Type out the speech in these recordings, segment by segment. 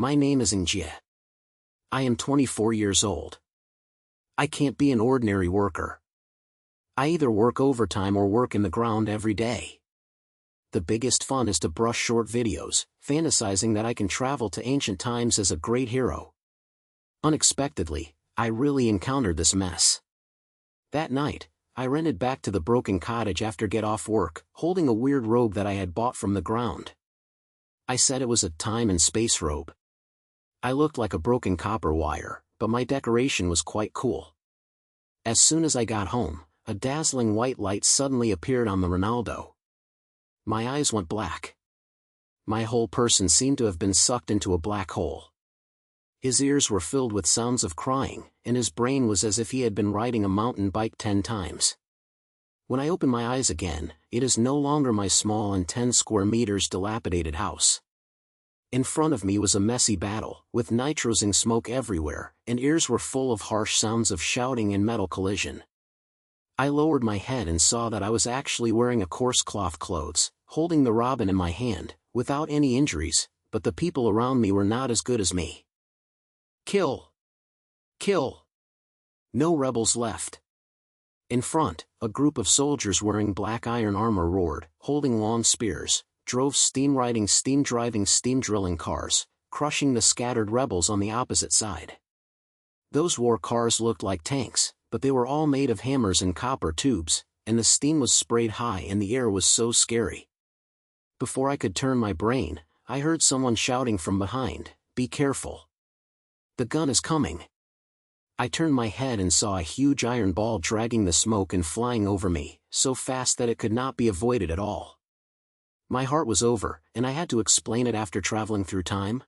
My name is Yingjie. I am 24 years old. I can't be an ordinary worker. I either work overtime or work in the ground every day. The biggest fun is to brush short videos, fantasizing that I can travel to ancient times as a great hero. Unexpectedly, I really encountered this mess. That night, I rented back to the broken cottage after get off work, holding a weird robe that I had bought from the ground. I said it was a time and space robe. I looked like a broken copper wire, but my decoration was quite cool. As soon as I got home, a dazzling white light suddenly appeared on the Ronaldo. My eyes went black. My whole person seemed to have been sucked into a black hole. His ears were filled with sounds of crying, and his brain was as if he had been riding a mountain bike 10 times. When I opened my eyes again, it is no longer my small and 10 square meters dilapidated house. In front of me was a messy battle, with nitrosing smoke everywhere, and ears were full of harsh sounds of shouting and metal collision. I lowered my head and saw that I was actually wearing a coarse cloth clothes, holding the robin in my hand, without any injuries, but the people around me were not as good as me. Kill! Kill! No rebels left. In front, a group of soldiers wearing black iron armor roared, holding long spears, drove steam-riding, steam-driving, steam-drilling cars, crushing the scattered rebels on the opposite side. Those war cars looked like tanks, but they were all made of hammers and copper tubes, and the steam was sprayed high and the air was so scary. Before I could turn my brain, I heard someone shouting from behind, "Be careful! The gun is coming!" I turned my head and saw a huge iron ball dragging the smoke and flying over me, so fast that it could not be avoided at all. My heart was over, and I had to explain it after traveling through time.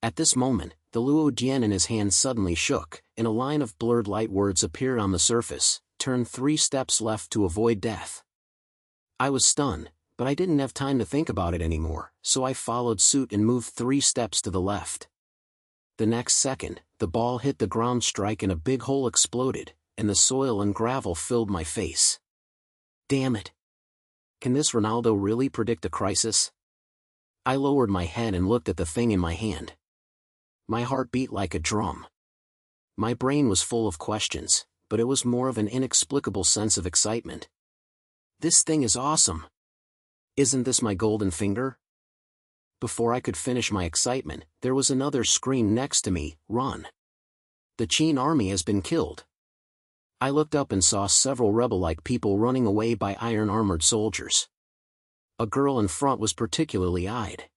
At this moment, the Luo Dian in his hand suddenly shook, and a line of blurred light words appeared on the surface: "Turn 3 steps left to avoid death." I was stunned, but I didn't have time to think about it anymore, so I followed suit and moved 3 steps to the left. The next second, the ball hit the ground strike and a big hole exploded, and the soil and gravel filled my face. Damn it! Can this Ronaldo really predict a crisis? I lowered my head and looked at the thing in my hand. My heart beat like a drum. My brain was full of questions, but it was more of an inexplicable sense of excitement. This thing is awesome! Isn't this my golden finger? Before I could finish my excitement, there was another scream next to me: "Run! The Qin army has been killed!" I looked up and saw several rebel-like people running away by iron-armored soldiers. A girl in front was particularly eyed.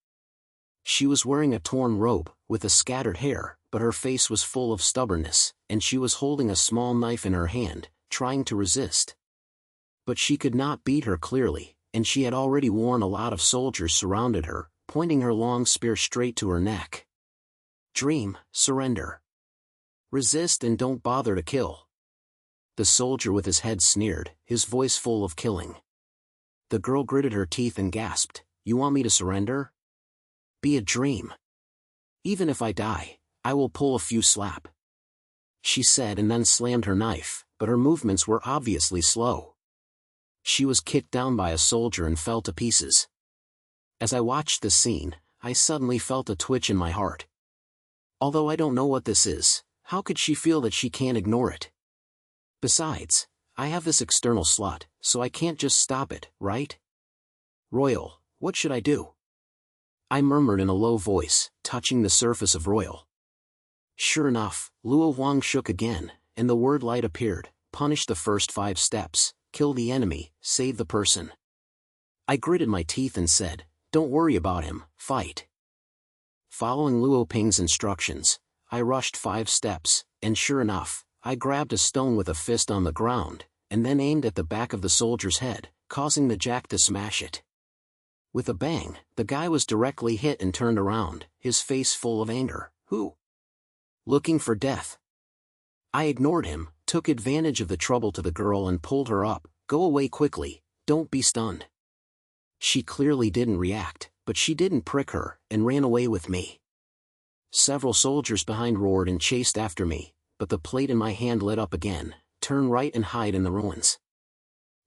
She was wearing a torn robe, with a scattered hair, but her face was full of stubbornness, and she was holding a small knife in her hand, trying to resist. But she could not beat her clearly, and she had already worn a lot of soldiers surrounded her, pointing her long spear straight to her neck. Dream, surrender. Resist and don't bother to kill. The soldier with his head sneered, his voice full of killing. The girl gritted her teeth and gasped, "You want me to surrender? Be a dream. Even if I die, I will pull a few slap," she said, and then slammed her knife, but her movements were obviously slow. She was kicked down by a soldier and fell to pieces. As I watched the scene, I suddenly felt a twitch in my heart. Although I don't know what this is, how could she feel that she can't ignore it? Besides, I have this external slut, so I can't just stop it, right? Royal, what should I do? I murmured in a low voice, touching the surface of Royal. Sure enough, Luo Huang shook again, and the word light appeared: "Punish the first 5 steps, kill the enemy, save the person." I gritted my teeth and said, "Don't worry about him, fight." Following Luo Ping's instructions, I rushed 5 steps, and sure enough, I grabbed a stone with a fist on the ground, and then aimed at the back of the soldier's head, causing the jack to smash it. With a bang, the guy was directly hit and turned around, his face full of anger. "Who? Looking for death?" I ignored him, took advantage of the trouble to the girl and pulled her up. "Go away quickly, don't be stunned." She clearly didn't react, but she didn't prick her, and ran away with me. Several soldiers behind roared and chased after me, but the plate in my hand lit up again: "Turn right and hide in the ruins."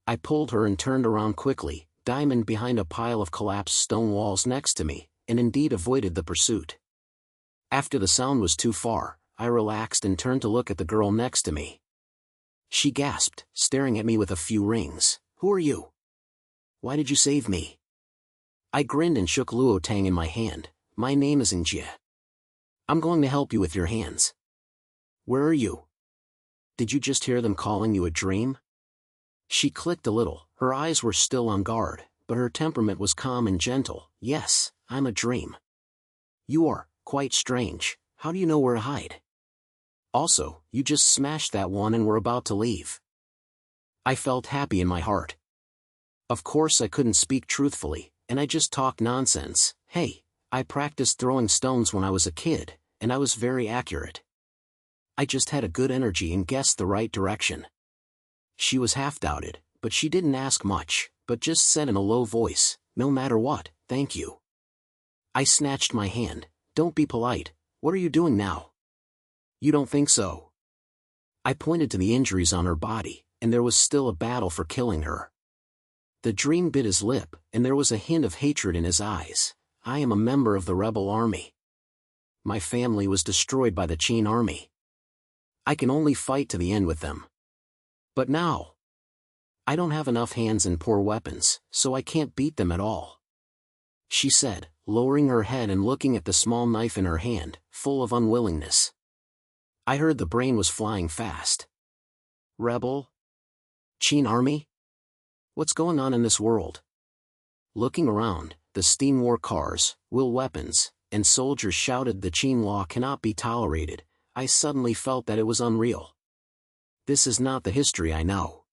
I pulled her and turned around quickly, diving behind a pile of collapsed stone walls next to me, and indeed avoided the pursuit. After the sound was too far, I relaxed and turned to look at the girl next to me. She gasped, staring at me with a few rings. "Who are you? Why did you save me?" I grinned and shook Luo Tang in my hand. "My name is Yingjie. I'm going to help you with your hands." "Where are you? Did you just hear them calling you a dream?" She clicked a little, her eyes were still on guard, but her temperament was calm and gentle. "Yes, I'm a dream." "You are quite strange. How do you know where to hide? Also, you just smashed that one and were about to leave." I felt happy in my heart. Of course I couldn't speak truthfully, and I just talked nonsense. "Hey, I practiced throwing stones when I was a kid, and I was very accurate. I just had a good energy and guessed the right direction." She was half doubted, but she didn't ask much, but just said in a low voice, "No matter what, thank you." I snatched my hand. "Don't be polite. What are you doing now?" "You don't think so?" I pointed to the injuries on her body, and there was still a battle for killing her. The dream bit his lip, and there was a hint of hatred in his eyes. "I am a member of the rebel army. My family was destroyed by the Qin army. I can only fight to the end with them. But now, I don't have enough hands and poor weapons, so I can't beat them at all," she said, lowering her head and looking at the small knife in her hand, full of unwillingness. I heard the brain was flying fast. Rebel? Qin army? What's going on in this world? Looking around, the steam war cars, wheel weapons, and soldiers shouted the Qin law cannot be tolerated. I suddenly felt that it was unreal. This is not the history I know.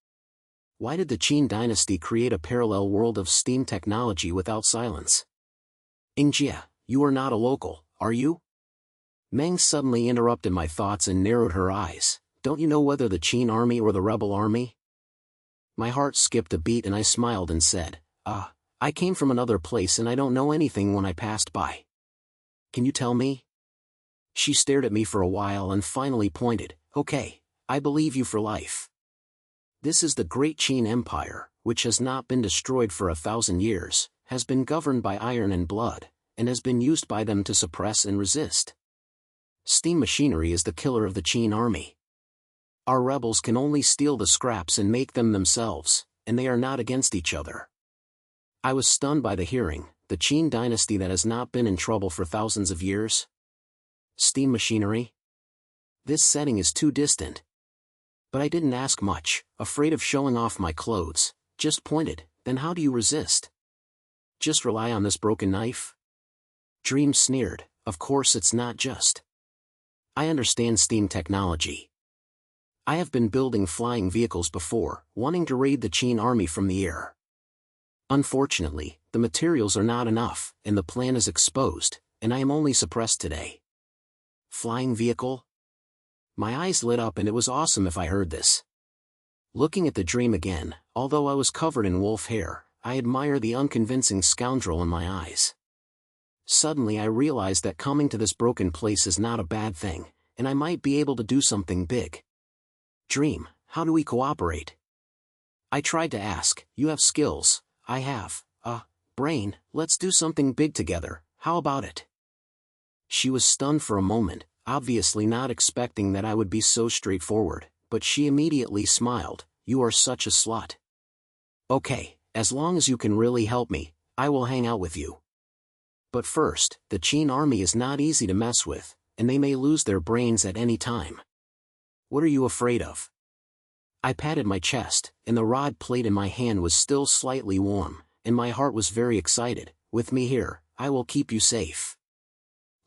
Why did the Qin Dynasty create a parallel world of steam technology without silence? "Yingjie, you are not a local, are you?" Meng suddenly interrupted my thoughts and narrowed her eyes. "Don't you know whether the Qin army or the rebel army?" My heart skipped a beat and I smiled and said, I came from another place and I don't know anything when I passed by. Can you tell me?" She stared at me for a while and finally pointed. "Okay, I believe you for life. This is the great Qin Empire, which has not been destroyed for 1,000 years, has been governed by iron and blood, and has been used by them to suppress and resist. Steam machinery is the killer of the Qin army. Our rebels can only steal the scraps and make them themselves, and they are not against each other." I was stunned by the hearing. The Qin Dynasty that has not been in trouble for thousands of years? Steam machinery? This setting is too distant. But I didn't ask much, afraid of showing off my clothes, just pointed. "Then how do you resist? Just rely on this broken knife?" Dream sneered. "Of course it's not just. I understand steam technology. I have been building flying vehicles before, wanting to raid the Qin army from the air. Unfortunately, the materials are not enough, and the plan is exposed, and I am only suppressed today." Flying vehicle? My eyes lit up and it was awesome if I heard this. Looking at the dream again, although I was covered in wolf hair, I admire the unconvincing scoundrel in my eyes. Suddenly I realized that coming to this broken place is not a bad thing, and I might be able to do something big. "Dream, how do we cooperate?" I tried to ask. "You have skills, I have brain, let's do something big together, how about it?" She was stunned for a moment, obviously not expecting that I would be so straightforward, but she immediately smiled. "You are such a slut. Okay, as long as you can really help me, I will hang out with you. But first, the Qin army is not easy to mess with, and they may lose their brains at any time. What are you afraid of?" I patted my chest, and the rod plate in my hand was still slightly warm, and my heart was very excited. "With me here, I will keep you safe.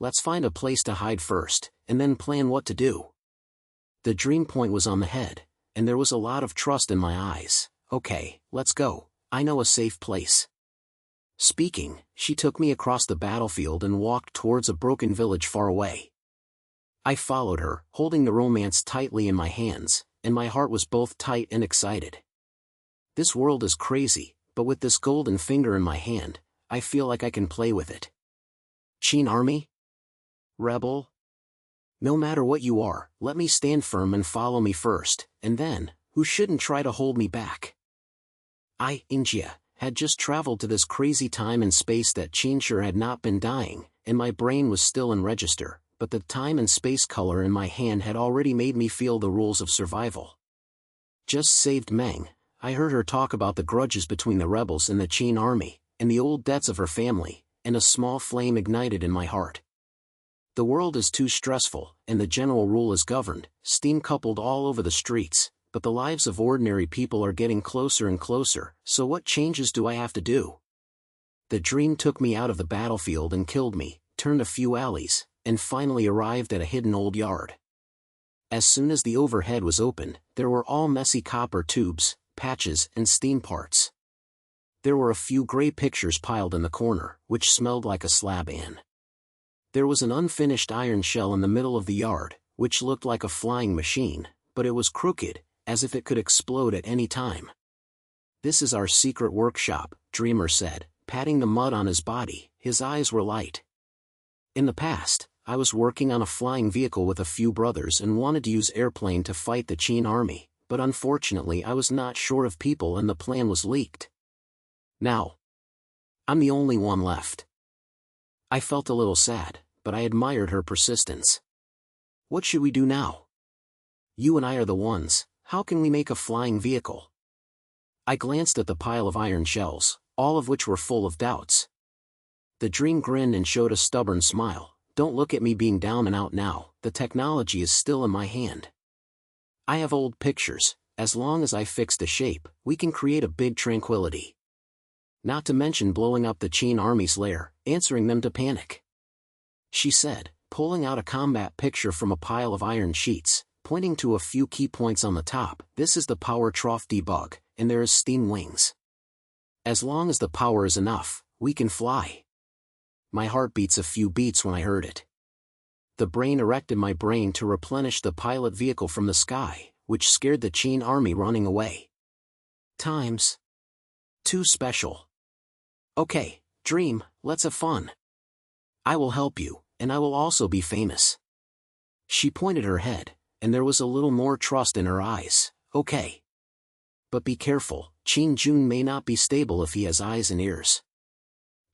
Let's find a place to hide first, and then plan what to do." The dream point was on the head, and there was a lot of trust in my eyes. "Okay, let's go, I know a safe place." Speaking, she took me across the battlefield and walked towards a broken village far away. I followed her, holding the romance tightly in my hands, and my heart was both tight and excited. This world is crazy, but with this golden finger in my hand, I feel like I can play with it. Qin army? Rebel? No matter what you are, let me stand firm and follow me first, and then, who shouldn't try to hold me back? I, Yingjie, had just traveled to this crazy time and space that Qin sure had not been dying, and my brain was still in register, but the time and space color in my hand had already made me feel the rules of survival. Just saved Meng, I heard her talk about the grudges between the rebels and the Qin army, and the old debts of her family, and a small flame ignited in my heart. The world is too stressful, and the general rule is governed, steam coupled all over the streets, but the lives of ordinary people are getting closer and closer, so what changes do I have to do? The dream took me out of the battlefield and killed me, turned a few alleys, and finally arrived at a hidden old yard. As soon as the overhead was opened, there were all messy copper tubes, patches, and steam parts. There were a few gray pictures piled in the corner, which smelled like a slab in. There was an unfinished iron shell in the middle of the yard, which looked like a flying machine, but it was crooked, as if it could explode at any time. "This is our secret workshop," Dreamer said, patting the mud on his body. His eyes were light. "In the past, I was working on a flying vehicle with a few brothers and wanted to use airplane to fight the Qin army, but unfortunately I was not short of people and the plan was leaked. Now, I'm the only one left." I felt a little sad, but I admired her persistence. "What should we do now? You and I are the ones, how can we make a flying vehicle?" I glanced at the pile of iron shells, all of which were full of doubts. The dream grinned and showed a stubborn smile. "Don't look at me being down and out now, the technology is still in my hand. I have old pictures, as long as I fix the shape, we can create a big tranquility. Not to mention blowing up the Qin army's lair, answering them to panic," she said, pulling out a combat picture from a pile of iron sheets, pointing to a few key points on the top. "This is the power trough debug, and there is steam wings. As long as the power is enough, we can fly." My heart beats a few beats when I heard it. The brain erected my brain to replenish the pilot vehicle from the sky, which scared the Qin army running away. Times too special. "Okay, Dream, let's have fun. I will help you, and I will also be famous." She pointed her head, and there was a little more trust in her eyes. "Okay. But be careful, Qin Jun may not be stable if he has eyes and ears,"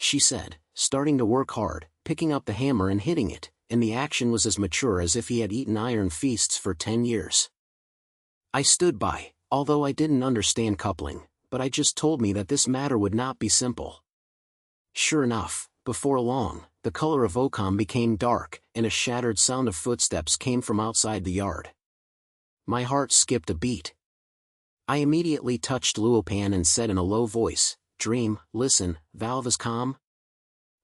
she said, starting to work hard, picking up the hammer and hitting it, and the action was as mature as if he had eaten iron feasts for 10 years. I stood by, although I didn't understand coupling, but I just told me that this matter would not be simple. Sure enough, before long, the color of Ocam became dark, and a shattered sound of footsteps came from outside the yard. My heart skipped a beat. I immediately touched Luopan and said in a low voice, "Dream, listen, valve is calm?"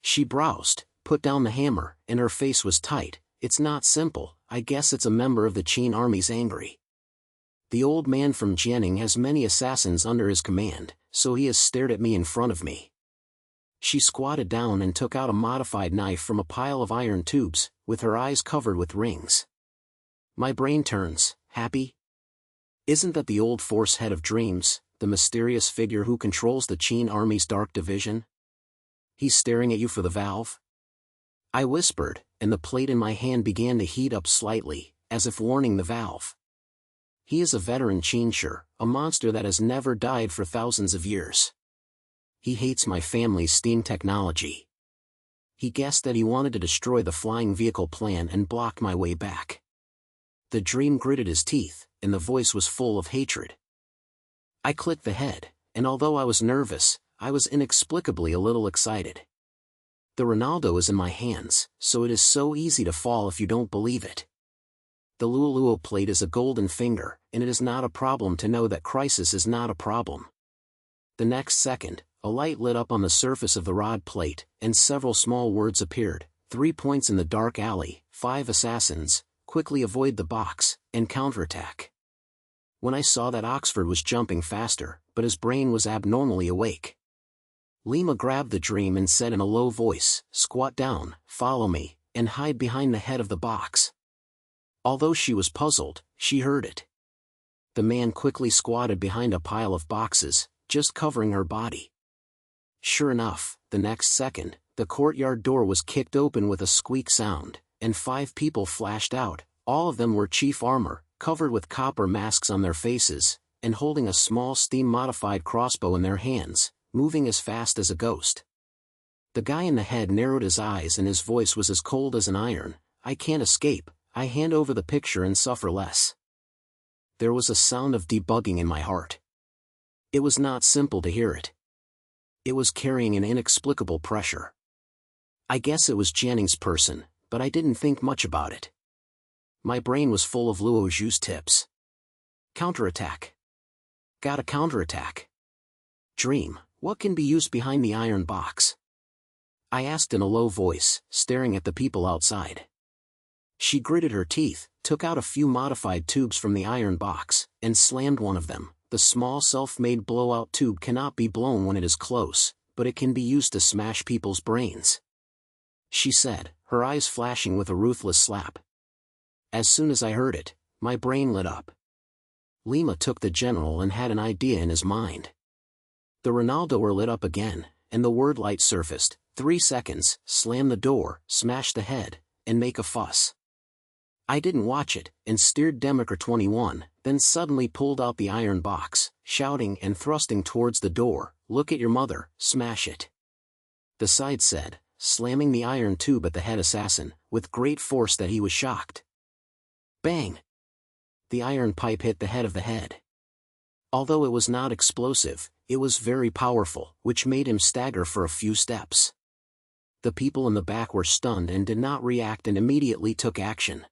She browsed, put down the hammer, and her face was tight. "It's not simple, I guess it's a member of the Qin army's angry. The old man from Jianing has many assassins under his command, so he has stared at me in front of me." She squatted down and took out a modified knife from a pile of iron tubes, with her eyes covered with rings. My brain turns. "Happy? Isn't that the old force head of dreams, the mysterious figure who controls the Qin army's dark division? He's staring at you for the valve?" I whispered, and the plate in my hand began to heat up slightly, as if warning the valve. "He is a veteran Qinsher, a monster that has never died for thousands of years. He hates my family's steam technology. He guessed that he wanted to destroy the flying vehicle plan and block my way back." The dream gritted his teeth, and the voice was full of hatred. I clicked the head, and although I was nervous, I was inexplicably a little excited. The Ronaldo is in my hands, so it is so easy to fall if you don't believe it. The Luoluo plate is a golden finger, and it is not a problem to know that crisis is not a problem. The next second, a light lit up on the surface of the rod plate, and several small words appeared. 3 points in the dark alley, 5 assassins, quickly avoid the box, and counterattack. When I saw that Oxford was jumping faster, but his brain was abnormally awake. Lima grabbed the dream and said in a low voice, "Squat down, follow me, and hide behind the head of the box." Although she was puzzled, she heard it. The man quickly squatted behind a pile of boxes, just covering her body. Sure enough, the next second, the courtyard door was kicked open with a squeak sound, and 5 people flashed out. All of them were chief armor, covered with copper masks on their faces, and holding a small steam-modified crossbow in their hands, moving as fast as a ghost. The guy in the head narrowed his eyes and his voice was as cold as an iron. I can't escape, I hand over the picture and suffer less. There was a sound of debugging in my heart. It was not simple to hear it. It was carrying an inexplicable pressure. I guess it was Janning's person, but I didn't think much about it. My brain was full of Luo Zhu's tips. Counterattack. Gotta counterattack. Dream, what can be used behind the iron box? I asked in a low voice, staring at the people outside. She gritted her teeth, took out a few modified tubes from the iron box, and slammed one of them. The small self-made blowout tube cannot be blown when it is close, but it can be used to smash people's brains. She said, her eyes flashing with a ruthless slap. As soon as I heard it, my brain lit up. Lima took the general and had an idea in his mind. The Ronaldoer lit up again, and the word light surfaced. 3 seconds, slam the door, smash the head, and make a fuss. I didn't watch it, and steered Demaker 21, then suddenly pulled out the iron box, shouting and thrusting towards the door, look at your mother, smash it. The side said, slamming the iron tube at the head assassin, with great force that he was shocked. Bang! The iron pipe hit the head of the head. Although it was not explosive, it was very powerful, which made him stagger for a few steps. The people in the back were stunned and did not react and immediately took action.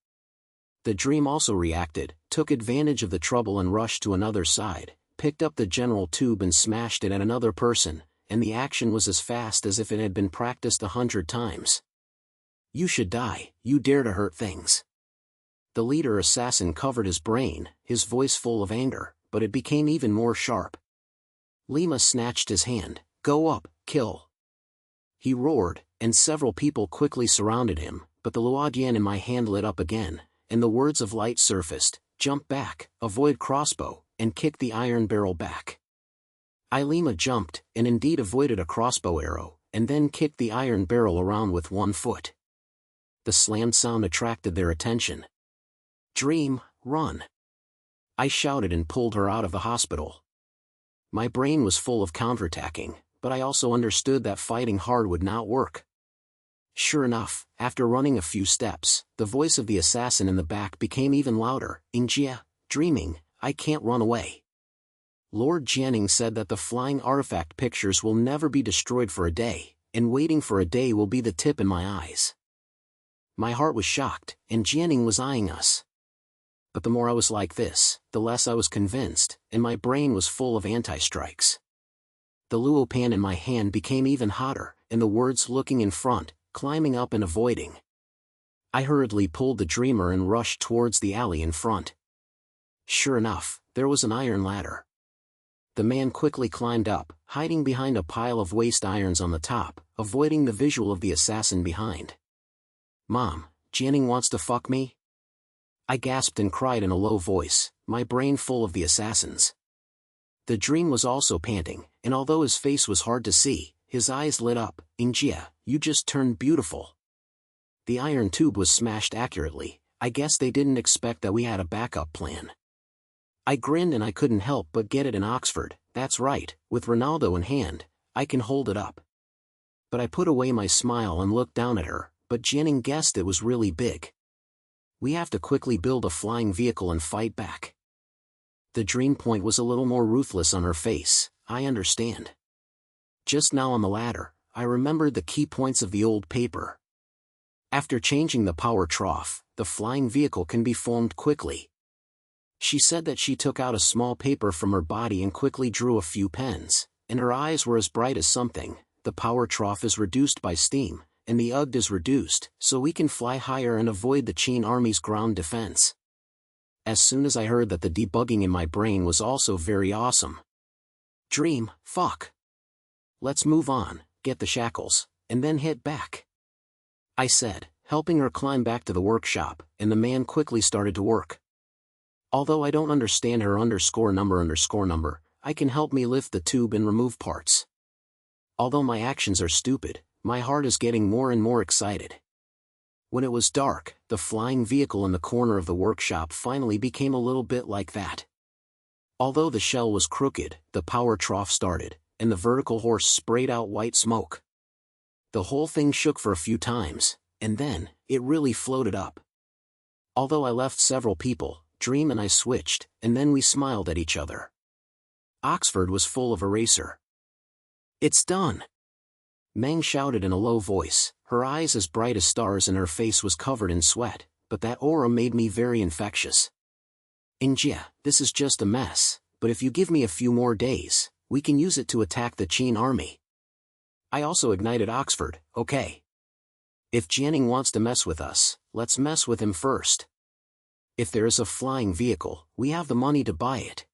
The dream also reacted, took advantage of the trouble and rushed to another side, picked up the general tube and smashed it at another person, and the action was as fast as if it had been practiced 100 times. You should die, you dare to hurt things. The leader assassin covered his brain, his voice full of anger, but it became even more sharp. Lima snatched his hand, go up, kill. He roared, and several people quickly surrounded him, but the Luodian in my hand lit up again, and the words of light surfaced, jump back, avoid crossbow, and kick the iron barrel back. Lima jumped, and indeed avoided a crossbow arrow, and then kicked the iron barrel around with one foot. The slammed sound attracted their attention. Dream, run! I shouted and pulled her out of the hospital. My brain was full of counterattacking, but I also understood that fighting hard would not work. Sure enough, after running a few steps, the voice of the assassin in the back became even louder. Yingjie, dreaming, I can't run away. Lord Janning said that the flying artifact pictures will never be destroyed for a day, and waiting for a day will be the tip in my eyes. My heart was shocked, and Janning was eyeing us. But the more I was like this, the less I was convinced, and my brain was full of anti-strikes. The Luo pan in my hand became even hotter, and the words looking in front, climbing up and avoiding. I hurriedly pulled the dreamer and rushed towards the alley in front. Sure enough, there was an iron ladder. The man quickly climbed up, hiding behind a pile of waste irons on the top, avoiding the visual of the assassin behind. Mom, Janning wants to fuck me? I gasped and cried in a low voice, my brain full of the assassins. The dream was also panting, and although his face was hard to see, his eyes lit up. Yingjie, you just turned beautiful. The iron tube was smashed accurately. I guess they didn't expect that we had a backup plan. I grinned and I couldn't help but get it in Oxford. That's right, with Ronaldo in hand, I can hold it up. But I put away my smile and looked down at her, but Janning guessed it was really big. We have to quickly build a flying vehicle and fight back. The dream point was a little more ruthless on her face. I understand. Just now on the ladder, I remembered the key points of the old paper. After changing the power trough, the flying vehicle can be formed quickly. She said that she took out a small paper from her body and quickly drew a few pens, and her eyes were as bright as something. The power trough is reduced by steam, and the UGD is reduced, so we can fly higher and avoid the Qin army's ground defense. As soon as I heard that the debugging in my brain was also very awesome. Dream, fuck. Let's move on, get the shackles, and then hit back. I said, helping her climb back to the workshop, and the man quickly started to work. Although I don't understand her _number, I can help me lift the tube and remove parts. Although my actions are stupid, my heart is getting more and more excited. When it was dark, the flying vehicle in the corner of the workshop finally became a little bit like that. Although the shell was crooked, the power trough started, and the vertical horse sprayed out white smoke. The whole thing shook for a few times, and then, it really floated up. Although I left several people, Dream and I switched, and then we smiled at each other. Oxford was full of eraser. "It's done!" Meng shouted in a low voice, her eyes as bright as stars and her face was covered in sweat, but that aura made me very infectious. "Yingjie, this is just a mess, but if you give me a few more days, we can use it to attack the Qin army." I also ignited Oxford. "Okay. If Jianing wants to mess with us, let's mess with him first. If there is a flying vehicle, we have the money to buy it."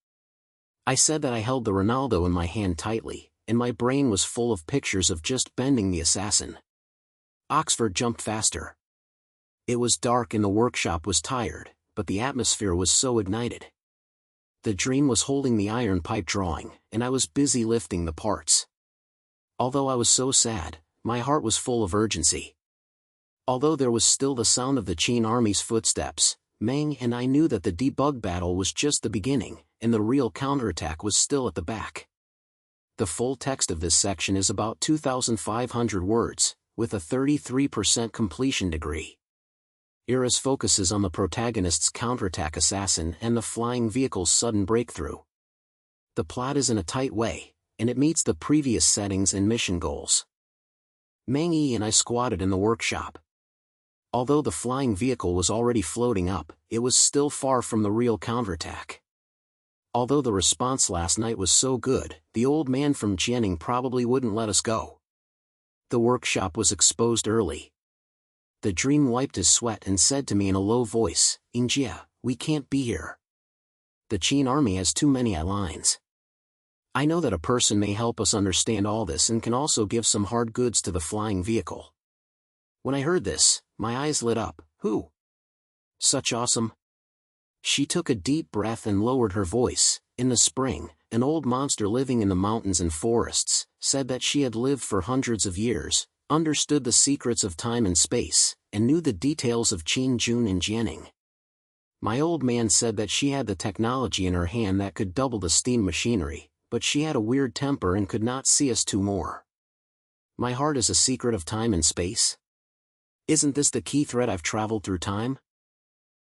I said that I held the Ronaldo in my hand tightly, and my brain was full of pictures of just bending the assassin. Oxford jumped faster. It was dark and the workshop was tired, but the atmosphere was so ignited. The Dream was holding the iron pipe drawing, and I was busy lifting the parts. Although I was so sad, my heart was full of urgency. Although there was still the sound of the Qin army's footsteps, Meng and I knew that the debug battle was just the beginning, and the real counterattack was still at the back. The full text of this section is about 2,500 words, with a 33% completion degree. Era's focuses on the protagonist's counterattack assassin and the flying vehicle's sudden breakthrough. The plot is in a tight way, and it meets the previous settings and mission goals. Meng Yi and I squatted in the workshop. Although the flying vehicle was already floating up, it was still far from the real counterattack. Although the response last night was so good, the old man from Jianing probably wouldn't let us go. The workshop was exposed early. The Dream wiped his sweat and said to me in a low voice, "Yingjie, we can't be here. The Qin army has too many lines. I know that a person may help us understand all this and can also give some hard goods to the flying vehicle." When I heard this, my eyes lit up. "Who? Such awesome?" She took a deep breath and lowered her voice. "In the spring, an old monster living in the mountains and forests, said that she had lived for hundreds of years, understood the secrets of time and space, and knew the details of Qin Jun and Jianing. My old man said that she had the technology in her hand that could double the steam machinery, but she had a weird temper and could not see us two more. My heart is a secret of time and space? Isn't this the key thread I've traveled through time?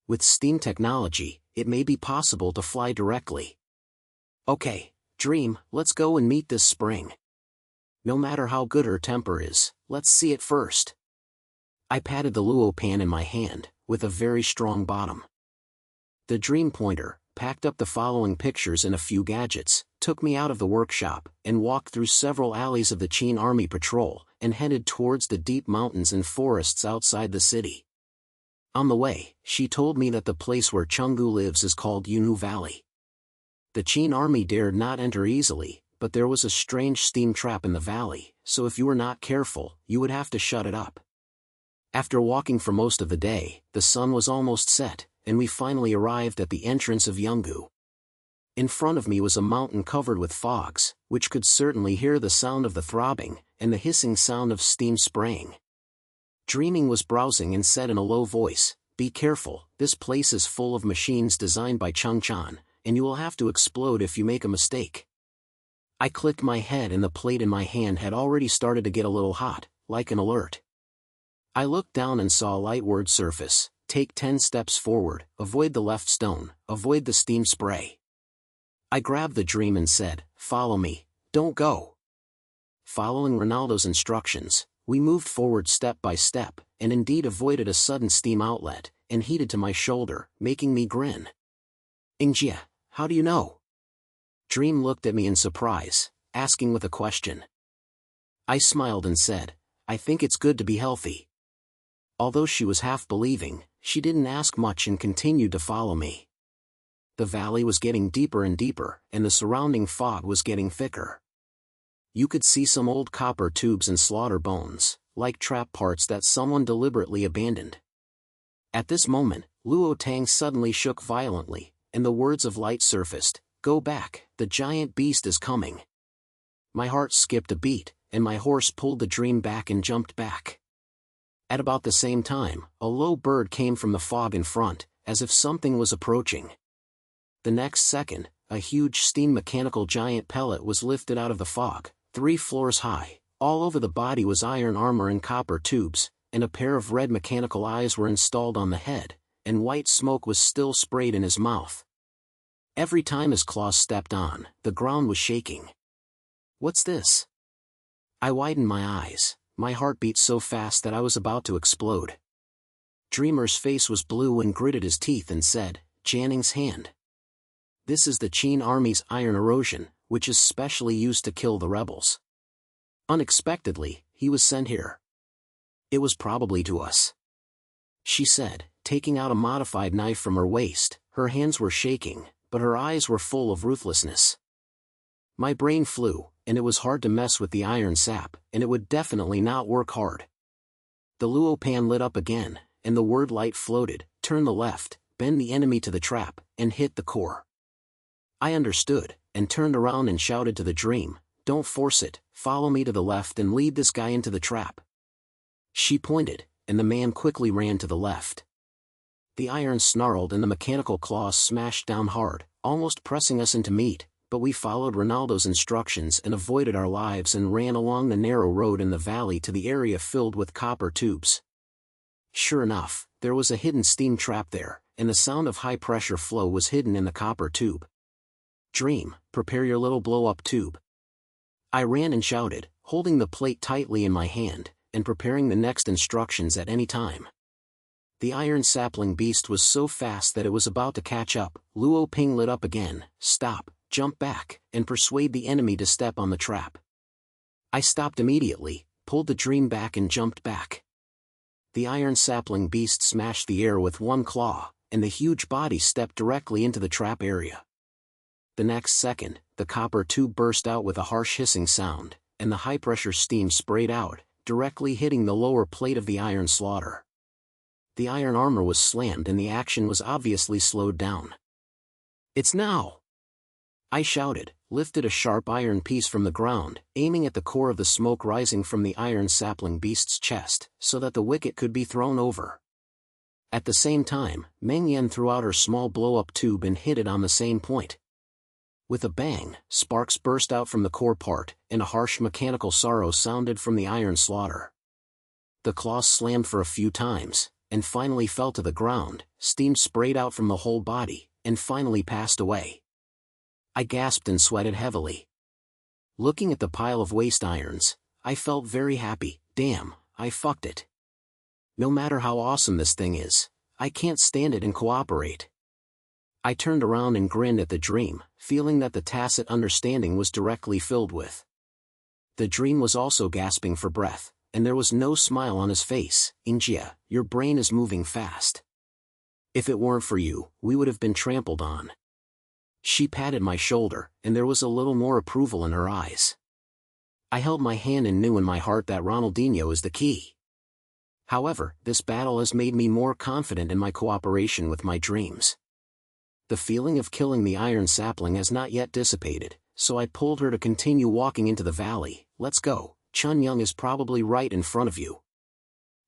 With steam technology, it may be possible to fly directly. Okay, Dream, let's go and meet this spring. No matter how good her temper is, let's see it first." I patted the luo pan in my hand, with a very strong bottom. The Dream pointer, packed up the following pictures and a few gadgets, took me out of the workshop, and walked through several alleys of the Qin army patrol, and headed towards the deep mountains and forests outside the city. On the way, she told me that the place where Chenggu lives is called Yunu Valley. The Qin army dared not enter easily, but there was a strange steam trap in the valley, so if you were not careful, you would have to shut it up. After walking for most of the day, the sun was almost set, and we finally arrived at the entrance of Yinggu. In front of me was a mountain covered with fogs, which could certainly hear the sound of the throbbing, and the hissing sound of steam spraying. Dreaming was browsing and said in a low voice, "Be careful, this place is full of machines designed by Changchan, and you will have to explode if you make a mistake." I clicked my head and the plate in my hand had already started to get a little hot, like an alert. I looked down and saw a light word surface: "Take 10 steps forward, avoid the left stone, avoid the steam spray." I grabbed the Dream and said, "Follow me, don't go." Following Ronaldo's instructions, we moved forward step by step, and indeed avoided a sudden steam outlet, and heated to my shoulder, making me grin. "Yingjie, how do you know?" Dream looked at me in surprise, asking with a question. I smiled and said, "I think it's good to be healthy." Although she was half believing, she didn't ask much and continued to follow me. The valley was getting deeper and deeper, and the surrounding fog was getting thicker. You could see some old copper tubes and slaughter bones, like trap parts that someone deliberately abandoned. At this moment, Luo Tang suddenly shook violently, and the words of light surfaced: "Go back, the giant beast is coming." My heart skipped a beat, and my horse pulled the Dream back and jumped back. At about the same time, a low bird came from the fog in front, as if something was approaching. The next second, a huge steam mechanical giant pellet was lifted out of the fog, 3 floors high. All over the body was iron armor and copper tubes, and a pair of red mechanical eyes were installed on the head, and white smoke was still sprayed in his mouth. Every time his claws stepped on, the ground was shaking. "What's this?" I widened my eyes, my heart beat so fast that I was about to explode. Dreamer's face was blue and gritted his teeth and said, "Janning's hand. This is the Qin army's iron erosion, which is specially used to kill the rebels. Unexpectedly, he was sent here. It was probably to us," she said, taking out a modified knife from her waist. Her hands were shaking, but her eyes were full of ruthlessness. My brain flew, and it was hard to mess with the iron sap, and it would definitely not work hard. The luo pan lit up again, and the word light floated: "Turn the left, bend the enemy to the trap, and hit the core." I understood, and turned around and shouted to the dream, "Don't force it, follow me to the left and lead this guy into the trap." She pointed, and the man quickly ran to the left. The iron snarled and the mechanical claws smashed down hard, almost pressing us into meat, but we followed Ronaldo's instructions and avoided our lives and ran along the narrow road in the valley to the area filled with copper tubes. Sure enough, there was a hidden steam trap there, and the sound of high-pressure flow was hidden in the copper tube. "Dream, prepare your little blow-up tube." I ran and shouted, holding the plate tightly in my hand, and preparing the next instructions at any time. The iron sapling beast was so fast that it was about to catch up. Luo Ping lit up again: "Stop, jump back, and persuade the enemy to step on the trap." I stopped immediately, pulled the dream back and jumped back. The iron sapling beast smashed the air with one claw, and the huge body stepped directly into the trap area. The next second, the copper tube burst out with a harsh hissing sound, and the high-pressure steam sprayed out, directly hitting the lower plate of the iron slaughter. The iron armor was slammed and the action was obviously slowed down. "It's now!" I shouted, lifted a sharp iron piece from the ground, aiming at the core of the smoke rising from the iron sapling beast's chest, so that the wicket could be thrown over. At the same time, Meng Yan threw out her small blow-up tube and hit it on the same point. With a bang, sparks burst out from the core part, and a harsh mechanical sorrow sounded from the iron slaughter. The claws slammed for a few times, and finally fell to the ground. Steam sprayed out from the whole body, and finally passed away. I gasped and sweated heavily. Looking at the pile of waste irons, I felt very happy. Damn, I fucked it. No matter how awesome this thing is, I can't stand it and cooperate. I turned around and grinned at the dream, feeling that the tacit understanding was directly filled with. The dream was also gasping for breath, and there was no smile on his face. "Yingjie, your brain is moving fast. If it weren't for you, we would have been trampled on." She patted my shoulder, and there was a little more approval in her eyes. I held my hand and knew in my heart that Ronaldinho is the key. However, this battle has made me more confident in my cooperation with my dreams. The feeling of killing the iron sapling has not yet dissipated, so I pulled her to continue walking into the valley. "Let's go, Chunyang is probably right in front of you.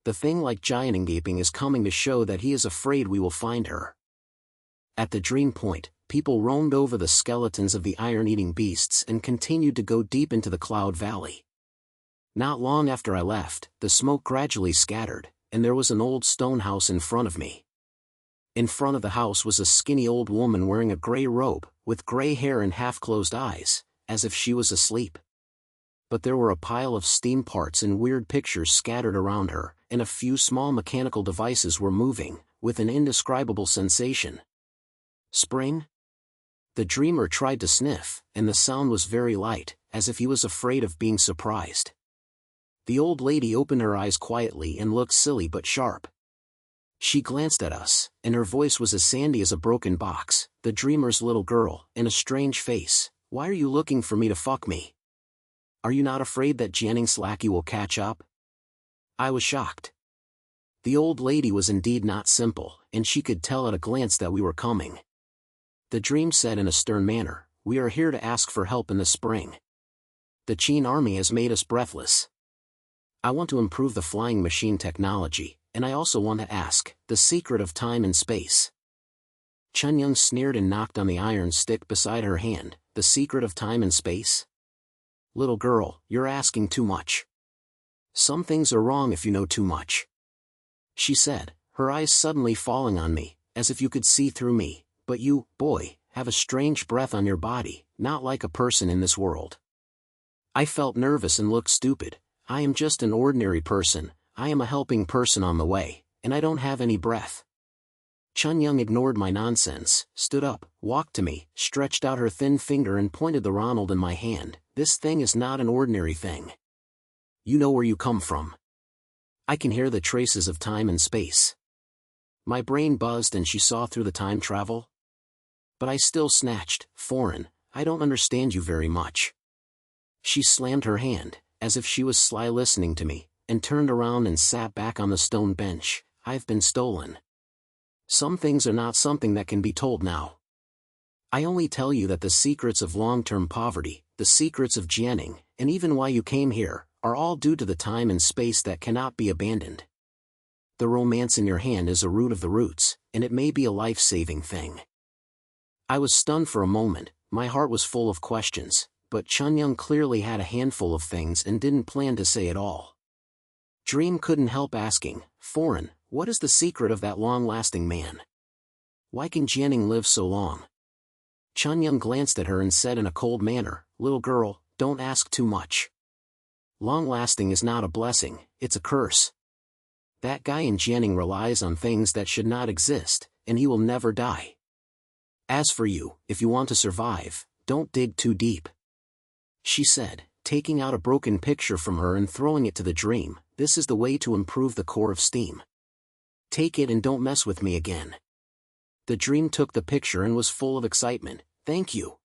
The thing like giant gaping is coming to show that he is afraid we will find her." At the dream point, people roamed over the skeletons of the iron-eating beasts and continued to go deep into the cloud valley. Not long after I left, the smoke gradually scattered, and there was an old stone house in front of me. In front of the house was a skinny old woman wearing a gray robe, with gray hair and half-closed eyes, as if she was asleep. But there were a pile of steam parts and weird pictures scattered around her, and a few small mechanical devices were moving, with an indescribable sensation. "Spring?" The dreamer tried to sniff, and the sound was very light, as if he was afraid of being surprised. The old lady opened her eyes quietly and looked silly but sharp. She glanced at us, and her voice was as sandy as a broken box. "The dreamer's little girl, in a strange face, why are you looking for me to fuck me? Are you not afraid that Jianing Slacky will catch up?" I was shocked. The old lady was indeed not simple, and she could tell at a glance that we were coming. The dream said in a stern manner, "We are here to ask for help in the spring. The Qin army has made us breathless. I want to improve the flying machine technology, and I also want to ask, the secret of time and space." Chunyang sneered and knocked on the iron stick beside her hand. "The secret of time and space? Little girl, you're asking too much. Some things are wrong if you know too much." she said, her eyes suddenly falling on me, as if you could see through me, but you, boy, have a strange breath on your body, not like a person in this world. I felt nervous and looked stupid. I am just an ordinary person, I am a helping person on the way, and I don't have any breath. Chunyang ignored my nonsense, stood up, walked to me, stretched out her thin finger and pointed the Ronald in my hand. This thing is not an ordinary thing. You know where you come from. I can hear the traces of time and space. My brain buzzed and she saw through the time travel. But I still snatched, foreign, I don't understand you very much. She slammed her hand, as if she was sly listening to me, and turned around and sat back on the stone bench. I've been stolen. Some things are not something that can be told now. I only tell you that the secrets of long-term poverty, the secrets of Jianing, and even why you came here, are all due to the time and space that cannot be abandoned. The romance in your hand is a root of the roots, and it may be a life-saving thing. I was stunned for a moment, my heart was full of questions, but Chunyang clearly had a handful of things and didn't plan to say it all. Dream couldn't help asking, foreign, what is the secret of that long-lasting man? Why can Jianing live so long? Chunyang glanced at her and said in a cold manner, little girl, don't ask too much. Long-lasting is not a blessing, it's a curse. That guy in Jianing relies on things that should not exist, and he will never die. As for you, if you want to survive, don't dig too deep. She said, taking out a broken picture from her and throwing it to the dream, this is the way to improve the core of steam. Take it and don't mess with me again. The dream took the picture and was full of excitement, thank you.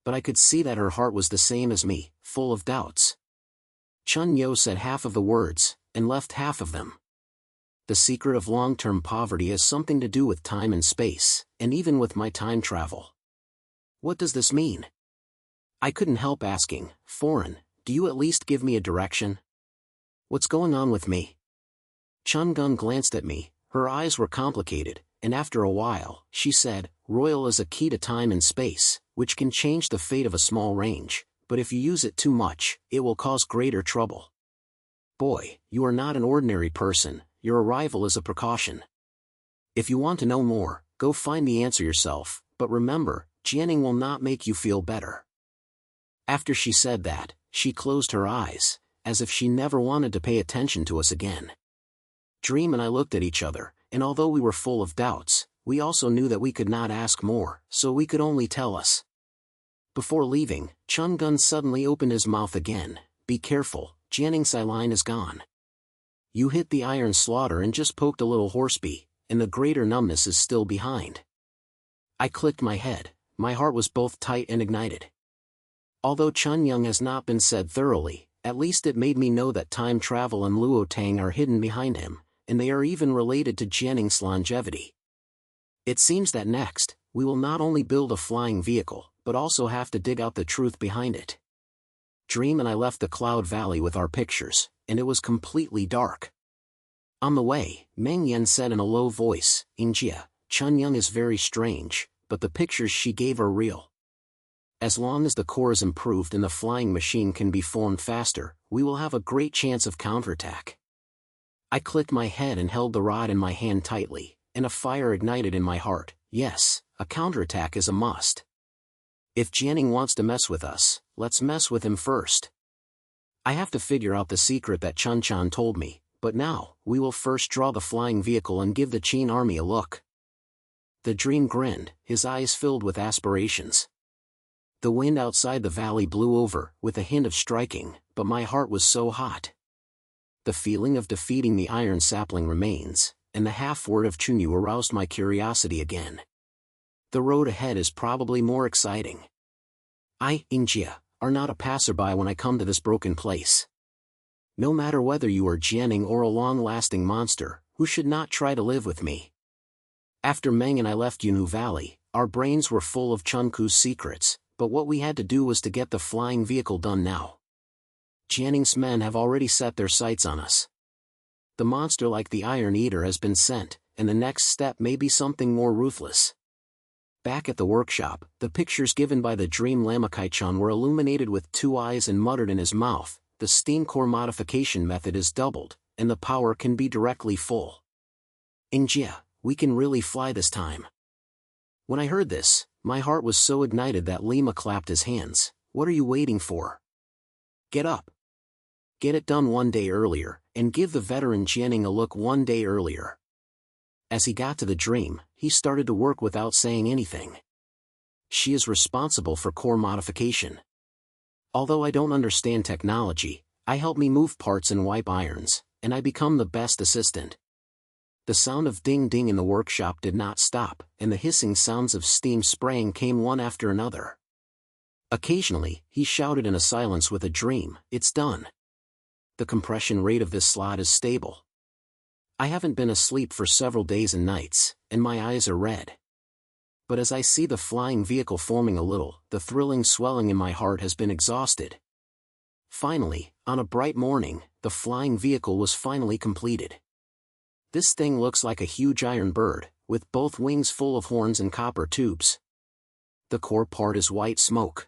But I could see that her heart was the same as me, full of doubts. Chunyo said half of the words, and left half of them. The secret of long-term poverty has something to do with time and space, and even with my time travel. What does this mean? I couldn't help asking, foreign, do you at least give me a direction? What's going on with me? Chungun glanced at me, her eyes were complicated, and after a while, she said, royal is a key to time and space, which can change the fate of a small range, but if you use it too much, it will cause greater trouble. Boy, you are not an ordinary person, your arrival is a precaution. If you want to know more, go find the answer yourself, but remember, Jianing will not make you feel better. After she said that, she closed her eyes, as if she never wanted to pay attention to us again. Dream and I looked at each other, and although we were full of doubts, we also knew that we could not ask more, so we could only tell us. Before leaving, Chungun suddenly opened his mouth again, be careful, Jianing's line is gone. You hit the iron slaughter and just poked a little horsebee, and the greater numbness is still behind. I clicked my head, my heart was both tight and ignited. Although Chunyang has not been said thoroughly, at least it made me know that time travel and Luotang are hidden behind him, and they are even related to Jianing's longevity. It seems that next, we will not only build a flying vehicle, but also have to dig out the truth behind it. Dream and I left the Cloud Valley with our pictures, and it was completely dark. On the way, Meng Yan said in a low voice, Yingjie, Chunyang is very strange, but the pictures she gave are real. As long as the core is improved and the flying machine can be formed faster, we will have a great chance of counterattack. I clicked my head and held the rod in my hand tightly, and a fire ignited in my heart. Yes, a counterattack is a must. If Jianing wants to mess with us, let's mess with him first. I have to figure out the secret that Chunchan told me, but now, we will first draw the flying vehicle and give the Qin army a look. The dream grinned, his eyes filled with aspirations. The wind outside the valley blew over, with a hint of striking, but my heart was so hot. The feeling of defeating the iron sapling remains, and the half-word of Chunyu aroused my curiosity again. The road ahead is probably more exciting. I, Yingjie, are not a passerby when I come to this broken place. No matter whether you are Jianing or a long-lasting monster, who should not try to live with me. After Meng and I left Yunhu Valley, our brains were full of Chunku's secrets, but what we had to do was to get the flying vehicle done now. Jianing's men have already set their sights on us. The monster like the Iron Eater has been sent, and the next step may be something more ruthless. Back at the workshop, the pictures given by the dream Lamakai-chan were illuminated with two eyes and muttered in his mouth, the steam core modification method is doubled, and the power can be directly full. Yingjie, we can really fly this time. When I heard this, my heart was so ignited that Lima clapped his hands. What are you waiting for? Get up. Get it done one day earlier, and give the veteran Jianing a look one day earlier. As he got to the dream, he started to work without saying anything. She is responsible for core modification. Although I don't understand technology, I help me move parts and wipe irons, and I become the best assistant. The sound of ding-ding in the workshop did not stop, and the hissing sounds of steam spraying came one after another. Occasionally, he shouted in a silence with a dream, "It's done. The compression rate of this slot is stable." I haven't been asleep for several days and nights, and my eyes are red. But as I see the flying vehicle forming a little, the thrilling swelling in my heart has been exhausted. Finally, on a bright morning, the flying vehicle was finally completed. This thing looks like a huge iron bird, with both wings full of horns and copper tubes. The core part is white smoke.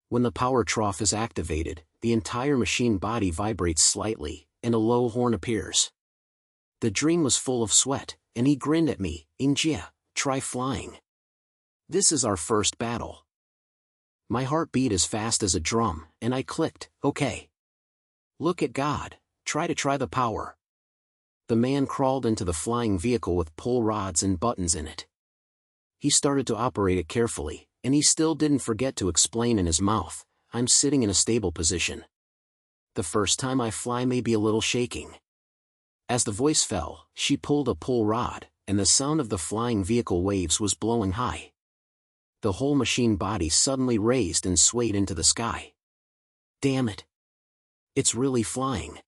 When the power trough is activated, the entire machine body vibrates slightly, and a low horn appears. The dream was full of sweat, and he grinned at me. "Yingjie, try flying. This is our first battle." My heart beat as fast as a drum, and I clicked, "Okay. Look at God, try the power." The man crawled into the flying vehicle with pull rods and buttons in it. He started to operate it carefully, and he still didn't forget to explain in his mouth, "I'm sitting in a stable position. The first time I fly may be a little shaking." As the voice fell, she pulled a pull rod, and the sound of the flying vehicle waves was blowing high. The whole machine body suddenly raised and swayed into the sky. Damn it! It's really flying.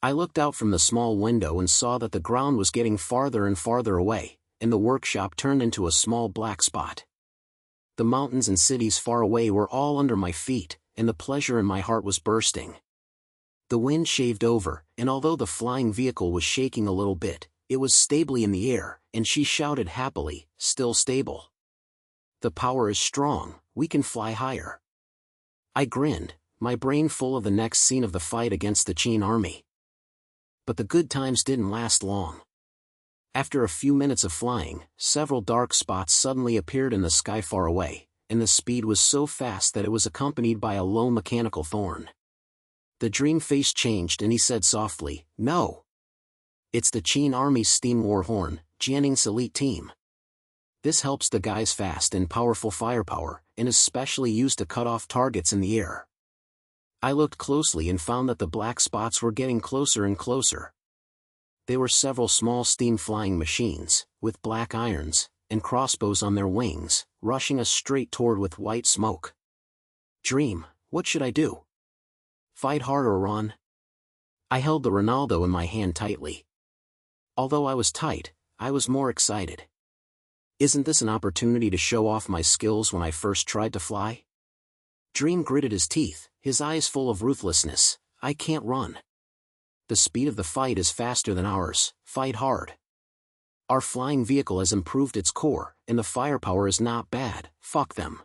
I looked out from the small window and saw that the ground was getting farther and farther away, and the workshop turned into a small black spot. The mountains and cities far away were all under my feet, and the pleasure in my heart was bursting. The wind shaved over, and although the flying vehicle was shaking a little bit, it was stably in the air, and she shouted happily, "Still stable. The power is strong, we can fly higher." I grinned, my brain full of the next scene of the fight against the Qin army. But the good times didn't last long. After a few minutes of flying, several dark spots suddenly appeared in the sky far away, and the speed was so fast that it was accompanied by a low mechanical thorn. The dream face changed and he said softly, "No. It's the Qin Army's steam war horn, Jianing's elite team. This helps the guys fast and powerful firepower, and is specially used to cut off targets in the air." I looked closely and found that the black spots were getting closer and closer. They were several small steam flying machines, with black irons, and crossbows on their wings, rushing us straight toward with white smoke. Dream, what should I do? Fight hard or run? I held the Ronaldo in my hand tightly. Although I was tight, I was more excited. Isn't this an opportunity to show off my skills when I first tried to fly? Dream gritted his teeth, his eyes full of ruthlessness. "I can't run. The speed of the fight is faster than ours, fight hard. Our flying vehicle has improved its core, and the firepower is not bad, fuck them,"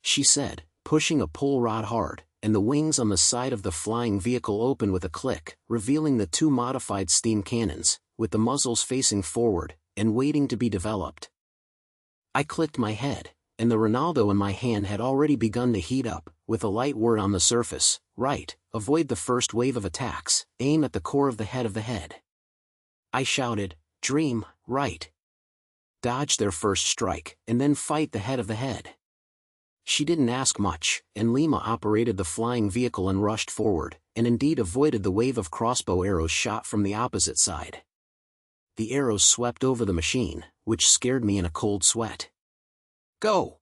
she said, pushing a pull rod hard, and the wings on the side of the flying vehicle opened with a click, revealing the two modified steam cannons, with the muzzles facing forward, and waiting to be developed. I clicked my head, and the Ronaldo in my hand had already begun to heat up, with a light word on the surface, "Right, avoid the first wave of attacks, aim at the core of the head." I shouted, "Dream, right. Dodge their first strike, and then fight the head of the head." She didn't ask much, and Lima operated the flying vehicle and rushed forward, and indeed avoided the wave of crossbow arrows shot from the opposite side. The arrows swept over the machine, which scared me in a cold sweat. "Go!"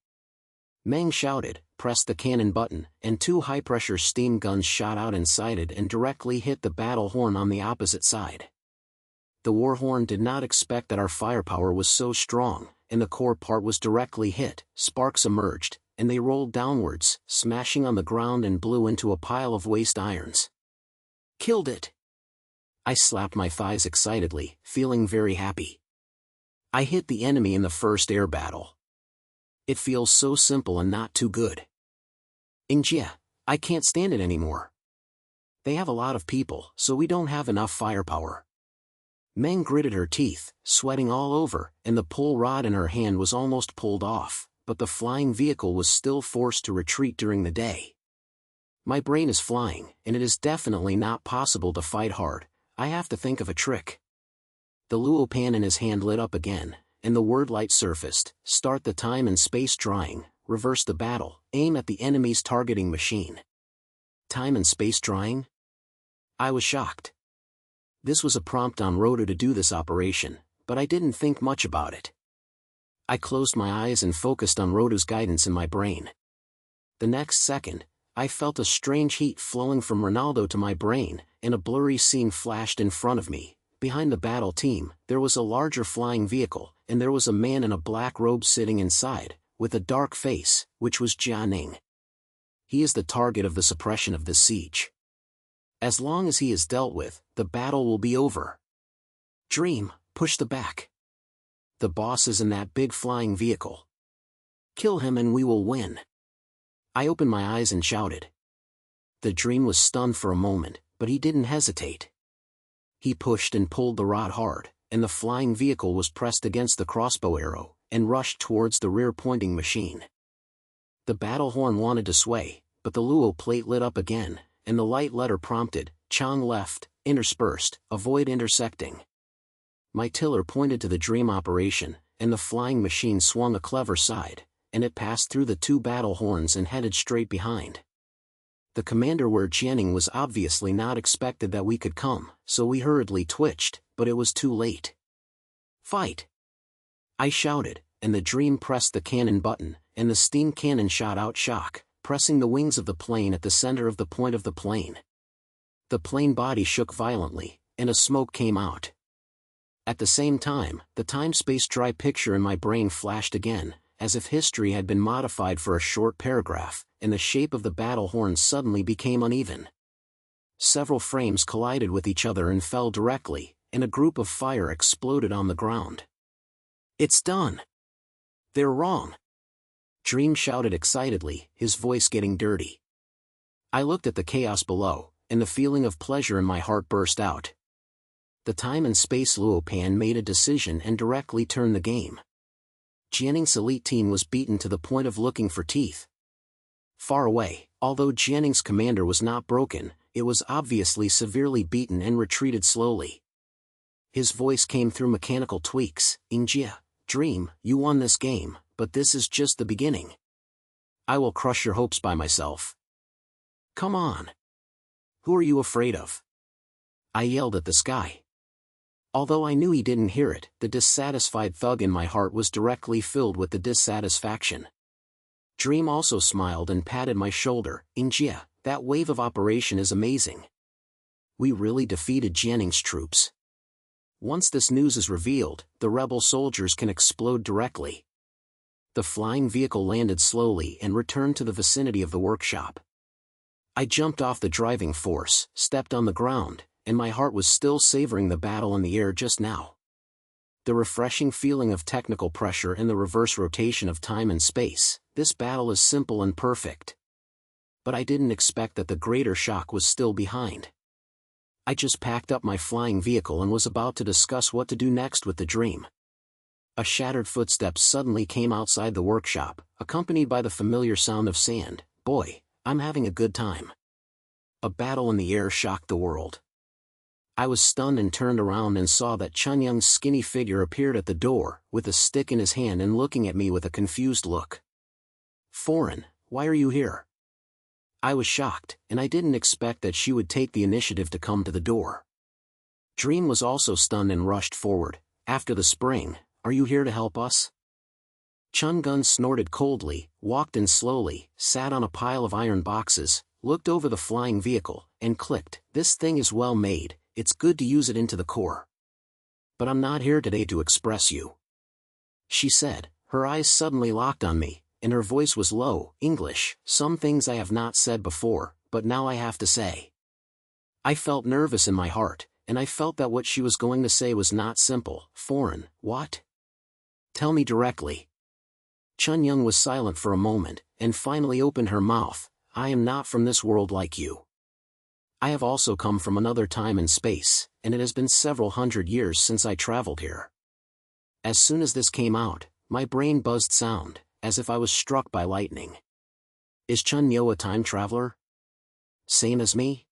Meng shouted, pressed the cannon button, and two high-pressure steam guns shot out inside it and directly hit the battle horn on the opposite side. The war horn did not expect that our firepower was so strong, and the core part was directly hit. Sparks emerged, and they rolled downwards, smashing on the ground and blew into a pile of waste irons. "Killed it!" I slapped my thighs excitedly, feeling very happy. I hit the enemy in the first air battle. It feels so simple and not too good. Yingjie, I can't stand it anymore. They have a lot of people, so we don't have enough firepower. Meng gritted her teeth, sweating all over, and the pull rod in her hand was almost pulled off, but the flying vehicle was still forced to retreat during the day. My brain is flying, and it is definitely not possible to fight hard. I have to think of a trick. The luo pan in his hand lit up again, and the word light surfaced: start the time and space drawing, reverse the battle, aim at the enemy's targeting machine. Time and space drawing? I was shocked. This was a prompt on Rotor to do this operation, but I didn't think much about it. I closed my eyes and focused on Rotor's guidance in my brain. The next second, I felt a strange heat flowing from Ronaldo to my brain, and a blurry scene flashed in front of me. Behind the battle team, there was a larger flying vehicle, and there was a man in a black robe sitting inside, with a dark face, which was Jianing. He is the target of the suppression of this siege. As long as he is dealt with, the battle will be over. Dream, push the back. The boss is in that big flying vehicle. Kill him and we will win. I opened my eyes and shouted. The Dream was stunned for a moment, but he didn't hesitate. He pushed and pulled the rod hard, and the flying vehicle was pressed against the crossbow arrow, and rushed towards the rear-pointing machine. The battle horn wanted to sway, but the luo plate lit up again, and the light letter prompted, Chang left, interspersed, avoid intersecting. My tiller pointed to the Dream operation, and the flying machine swung a clever side, and it passed through the two battle horns and headed straight behind. The commander word Jianing was obviously not expected that we could come, so we hurriedly twitched, but it was too late. Fight! I shouted, and the Dream pressed the cannon button, and the steam cannon shot out shock, pressing the wings of the plane at the center of the point of the plane. The plane body shook violently, and a smoke came out. At the same time, the time-space dry picture in my brain flashed again, as if history had been modified for a short paragraph, and the shape of the battle horns suddenly became uneven. Several frames collided with each other and fell directly, and a group of fire exploded on the ground. It's done! They're wrong! Dream shouted excitedly, his voice getting dirty. I looked at the chaos below, and the feeling of pleasure in my heart burst out. The time and space Luopan made a decision and directly turned the game. Jianing's elite team was beaten to the point of looking for teeth. Far away, although Jianing's commander was not broken, it was obviously severely beaten and retreated slowly. His voice came through mechanical tweaks, Yingjie, Dream, you won this game, but this is just the beginning. I will crush your hopes by myself. Come on. Who are you afraid of? I yelled at the sky. Although I knew he didn't hear it, the dissatisfied thug in my heart was directly filled with the dissatisfaction. Dream also smiled and patted my shoulder. Yingjie, that wave of operation is amazing. We really defeated Jianing's troops. Once this news is revealed, the rebel soldiers can explode directly. The flying vehicle landed slowly and returned to the vicinity of the workshop. I jumped off the driving force, stepped on the ground, and my heart was still savoring the battle in the air just now. The refreshing feeling of technical pressure and the reverse rotation of time and space, this battle is simple and perfect. But I didn't expect that the greater shock was still behind. I just packed up my flying vehicle and was about to discuss what to do next with the Dream. A shattered footstep suddenly came outside the workshop, accompanied by the familiar sound of sand. Boy, I'm having a good time. A battle in the air shocked the world. I was stunned and turned around and saw that Chunyang's skinny figure appeared at the door, with a stick in his hand and looking at me with a confused look. Foreign, why are you here? I was shocked, and I didn't expect that she would take the initiative to come to the door. Dream was also stunned and rushed forward. After the spring, are you here to help us? Chun-Gun snorted coldly, walked in slowly, sat on a pile of iron boxes, looked over the flying vehicle, and clicked, this thing is well made, it's good to use it into the core. But I'm not here today to express you. She said, her eyes suddenly locked on me, and her voice was low, English, some things I have not said before, but now I have to say. I felt nervous in my heart, and I felt that what she was going to say was not simple. Foreign, what? Tell me directly. Chun-Young was silent for a moment, and finally opened her mouth. I am not from this world like you. I have also come from another time and space, and it has been several hundred years since I traveled here. As soon as this came out, my brain buzzed sound, as if I was struck by lightning. Is Chun Yo a time traveler? Same as me?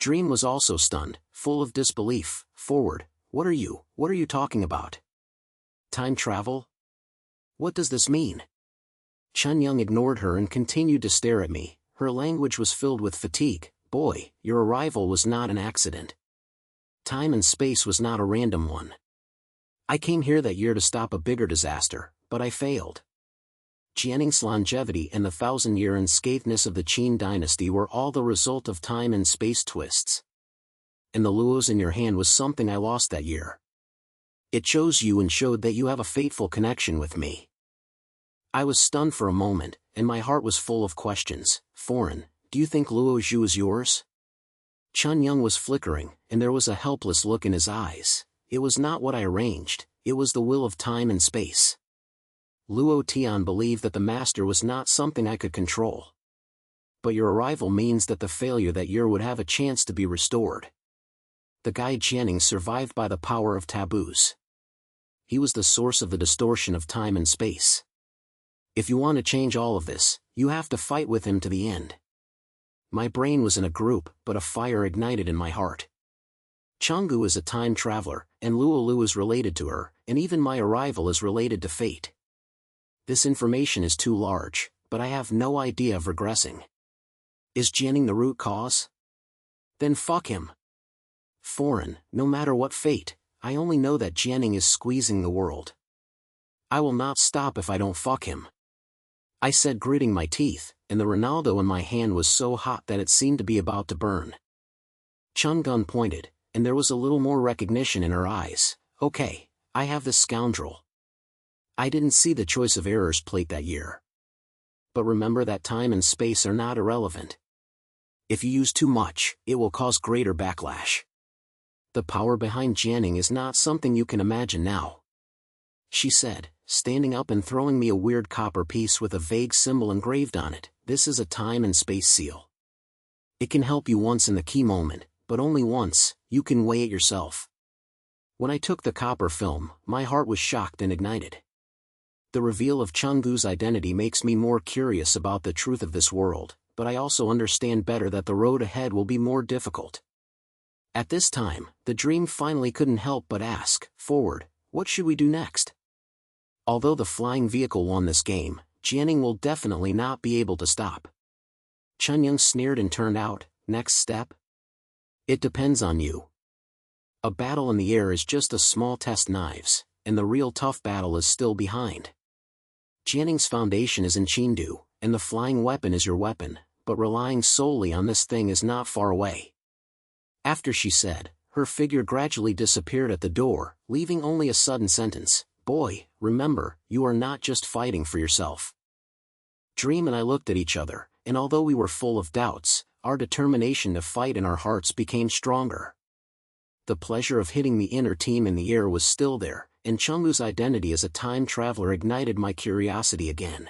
Dream was also stunned, full of disbelief. Forward, what are you talking about? Time travel? What does this mean? Chun Young ignored her and continued to stare at me. Her language was filled with fatigue. Boy, your arrival was not an accident. Time and space was not a random one. I came here that year to stop a bigger disaster, but I failed. Jianning's longevity and the 1,000-year unscathed of the Qin Dynasty were all the result of time and space twists. And the luos in your hand was something I lost that year. It chose you and showed that you have a fateful connection with me. I was stunned for a moment, and my heart was full of questions. Foreign, do you think Luo Zhu is yours? Chun Young was flickering, and there was a helpless look in his eyes. It was not what I arranged, it was the will of time and space. Luo Tian believed that the master was not something I could control. But your arrival means that the failure that year would have a chance to be restored. The guide Jianning survived by the power of taboos. He was the source of the distortion of time and space. If you want to change all of this, you have to fight with him to the end. My brain was in a group, but a fire ignited in my heart. Changgu is a time traveler, and Luo Lu is related to her, and even my arrival is related to fate. This information is too large, but I have no idea of regressing. Is Jianning the root cause? Then fuck him. Foreign, no matter what fate, I only know that Jianning is squeezing the world. I will not stop if I don't fuck him. I said, gritting my teeth, and the Ronaldo in my hand was so hot that it seemed to be about to burn. Chun Gun pointed, and there was a little more recognition in her eyes. Okay, I have this scoundrel. I didn't see the choice of errors plate that year. But remember that time and space are not irrelevant. If you use too much, it will cause greater backlash. The power behind Jianning is not something you can imagine now. She said, standing up and throwing me a weird copper piece with a vague symbol engraved on it. This is a time and space seal. It can help you once in the key moment, but only once. You can weigh it yourself. When I took the copper film, my heart was shocked and ignited. The reveal of Changgu's identity makes me more curious about the truth of this world, but I also understand better that the road ahead will be more difficult. At this time, the dream finally couldn't help but ask, Forward, what should we do next? Although the flying vehicle won this game, Jianning will definitely not be able to stop. Chun Young sneered and turned out. Next step? It depends on you. A battle in the air is just a small test knives, and the real tough battle is still behind. Jianning's foundation is in Qindu, and the flying weapon is your weapon, but relying solely on this thing is not far away. After she said, her figure gradually disappeared at the door, leaving only a sudden sentence. Boy, remember, you are not just fighting for yourself. Dream and I looked at each other, and although we were full of doubts, our determination to fight in our hearts became stronger. The pleasure of hitting the inner team in the air was still there, and Changgu's identity as a time traveler ignited my curiosity again.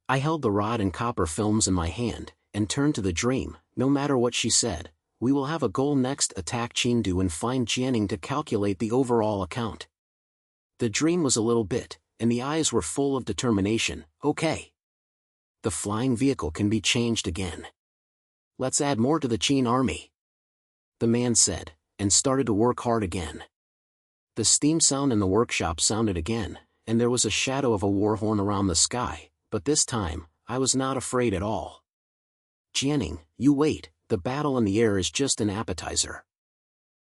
I held the rod and copper films in my hand, and turned to the dream. No matter what she said, we will have a goal next: attack Qindu and find Jianning to calculate the overall account. The dream was a little bit, and the eyes were full of determination. Okay. The flying vehicle can be changed again. Let's add more to the Qin army. The man said, and started to work hard again. The steam sound in the workshop sounded again, and there was a shadow of a war horn around the sky, but this time, I was not afraid at all. Jianning, you wait, the battle in the air is just an appetizer.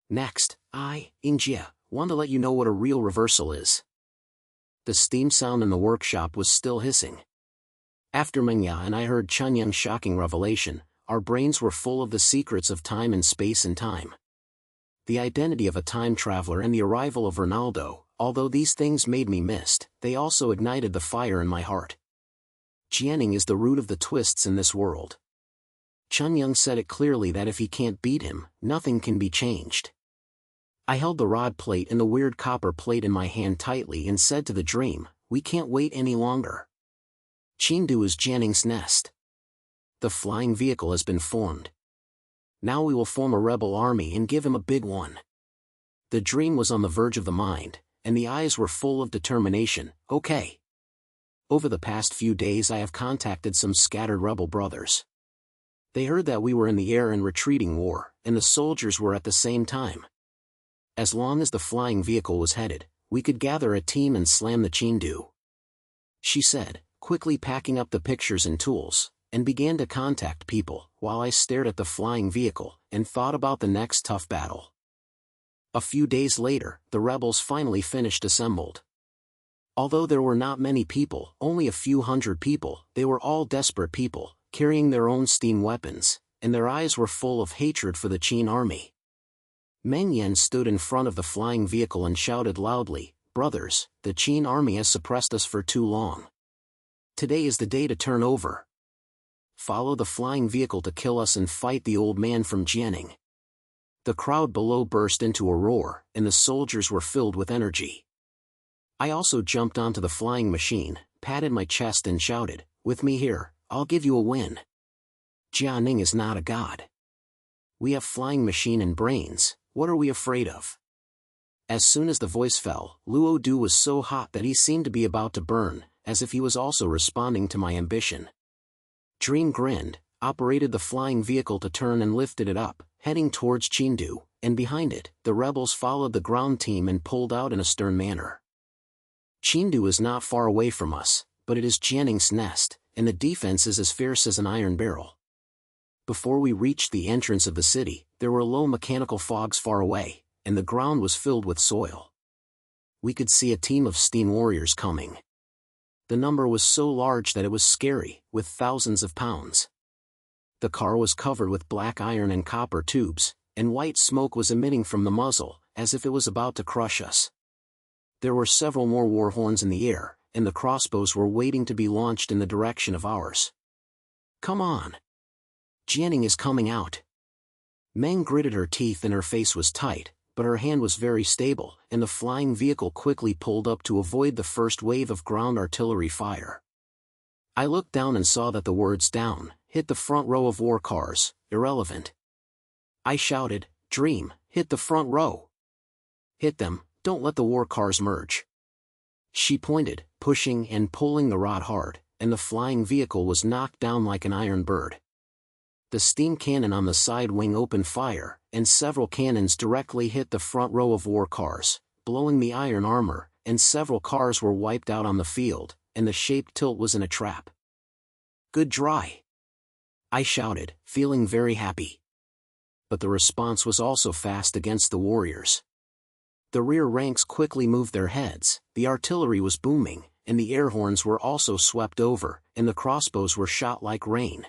Next, Yingjie, want to let you know what a real reversal is. The steam sound in the workshop was still hissing. After Mengya and I heard Chun Young's shocking revelation, our brains were full of the secrets of time and space and time. The identity of a time traveler and the arrival of Ronaldo, although these things made me mist, they also ignited the fire in my heart. Jianning is the root of the twists in this world. Chun Young said it clearly that if he can't beat him, nothing can be changed. I held the rod plate and the weird copper plate in my hand tightly and said to the dream, we can't wait any longer. Qindu is Jianning's nest. The flying vehicle has been formed. Now we will form a rebel army and give him a big one. The dream was on the verge of the mind, and the eyes were full of determination. Okay. Over the past few days I have contacted some scattered rebel brothers. They heard that we were in the air and retreating war, and the soldiers were at the same time. As long as the flying vehicle was headed, we could gather a team and slam the Qin, she said, quickly packing up the pictures and tools, and began to contact people, while I stared at the flying vehicle, and thought about the next tough battle. A few days later, the rebels finally finished assembled. Although there were not many people, only a few hundred people, they were all desperate people, carrying their own steam weapons, and their eyes were full of hatred for the Qin army. Meng Yan stood in front of the flying vehicle and shouted loudly, "Brothers, the Qin army has suppressed us for too long. Today is the day to turn over. Follow the flying vehicle to kill us and fight the old man from Jianing." The crowd below burst into a roar, and the soldiers were filled with energy. I also jumped onto the flying machine, patted my chest and shouted, "With me here, I'll give you a win. Jianing is not a god. We have flying machine and brains, what are we afraid of?" As soon as the voice fell, Luo Du was so hot that he seemed to be about to burn, as if he was also responding to my ambition. Dream grinned, operated the flying vehicle to turn and lifted it up, heading towards Qin, and behind it, the rebels followed the ground team and pulled out in a stern manner. Qin is not far away from us, but it is Jianing's nest, and the defense is as fierce as an iron barrel. Before we reached the entrance of the city, there were low mechanical fogs far away, and the ground was filled with soil. We could see a team of steam warriors coming. The number was so large that it was scary, with thousands of pounds. The car was covered with black iron and copper tubes, and white smoke was emitting from the muzzle, as if it was about to crush us. There were several more war horns in the air, and the crossbows were waiting to be launched in the direction of ours. "Come on! Jianing is coming out." Meng gritted her teeth and her face was tight, but her hand was very stable, and the flying vehicle quickly pulled up to avoid the first wave of ground artillery fire. I looked down and saw that the words "down" hit the front row of war cars, irrelevant. I shouted, "Dream, hit the front row. Hit them, don't let the war cars merge." She pointed, pushing and pulling the rod hard, and the flying vehicle was knocked down like an iron bird. The steam cannon on the side wing opened fire, and several cannons directly hit the front row of war cars, blowing the iron armor, and several cars were wiped out on the field, and the shaped tilt was in a trap. "Good try," I shouted, feeling very happy. But the response was also fast against the warriors. The rear ranks quickly moved their heads, the artillery was booming, and the air horns were also swept over, and the crossbows were shot like rain.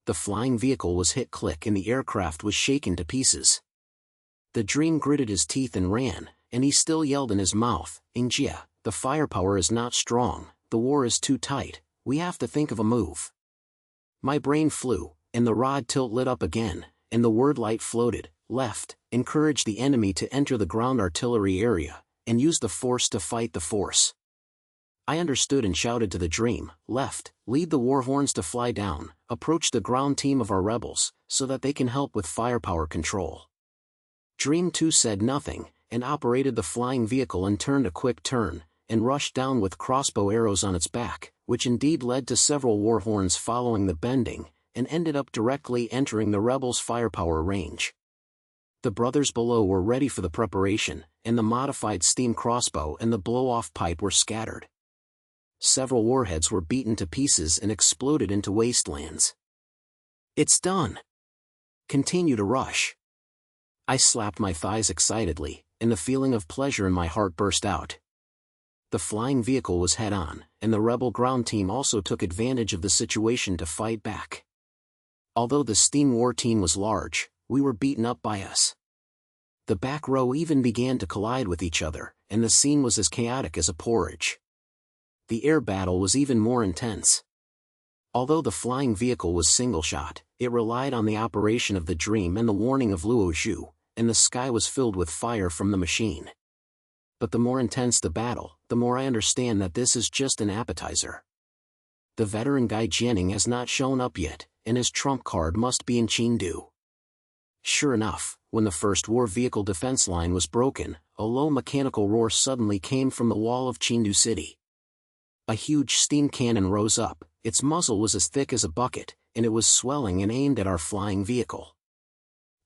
The flying vehicle was hit click and the aircraft was shaken to pieces. The dream gritted his teeth and ran, and he still yelled in his mouth, "Yingjie, the firepower is not strong, the war is too tight, we have to think of a move." My brain flew, and the rod tilt lit up again, and the word light floated, "Left, encourage the enemy to enter the ground artillery area, and use the force to fight the force." I understood and shouted to the dream, "Left, lead the war horns to fly down, approach the ground team of our rebels, so that they can help with firepower control." Dream 2 said nothing, and operated the flying vehicle and turned a quick turn, and rushed down with crossbow arrows on its back, which indeed led to several war horns following the bending, and ended up directly entering the rebels' firepower range. The brothers below were ready for the preparation, and the modified steam crossbow and the blow-off pipe were scattered. Several warheads were beaten to pieces and exploded into wastelands. "It's done! Continue to rush!" I slapped my thighs excitedly, and the feeling of pleasure in my heart burst out. The flying vehicle was head-on, and the rebel ground team also took advantage of the situation to fight back. Although the steam war team was large, we were beaten up by us. The back row even began to collide with each other, and the scene was as chaotic as a porridge. The air battle was even more intense. Although the flying vehicle was single-shot, it relied on the operation of the dream and the warning of Luo Zhu, and the sky was filled with fire from the machine. But the more intense the battle, the more I understand that this is just an appetizer. The veteran guy Jianing has not shown up yet, and his trump card must be in Qin. Sure enough, when the first war vehicle defense line was broken, a low mechanical roar suddenly came from the wall of Qin City. A huge steam cannon rose up, its muzzle was as thick as a bucket, and it was swelling and aimed at our flying vehicle.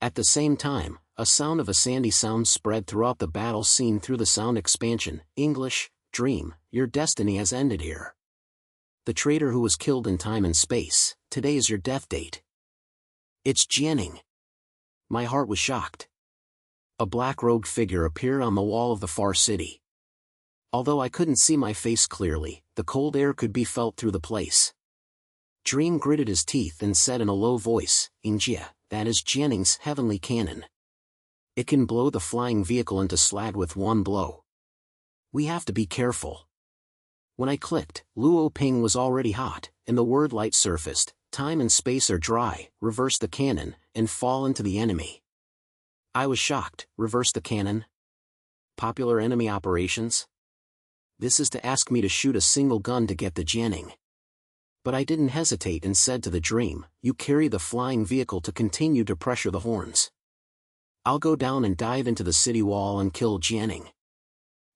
At the same time, a sound of a sandy sound spread throughout the battle scene through the sound expansion, English, dream, your destiny has ended here. The traitor who was killed in time and space, today is your death date. It's Jianing. My heart was shocked. A black-robed figure appeared on the wall of the far city. Although I couldn't see my face clearly, the cold air could be felt through the place. Dream gritted his teeth and said in a low voice, Yingjie, that is Jianing's heavenly cannon. It can blow the flying vehicle into slag with one blow. We have to be careful. When I clicked, Luo Ping was already hot, and the word light surfaced, time and space are dry, reverse the cannon, and fall into the enemy. I was shocked, reverse the cannon? Popular enemy operations? This is to ask me to shoot a single gun to get the Jianing. But I didn't hesitate and said to the dream, you carry the flying vehicle to continue to pressure the horns. I'll go down and dive into the city wall and kill Jianing.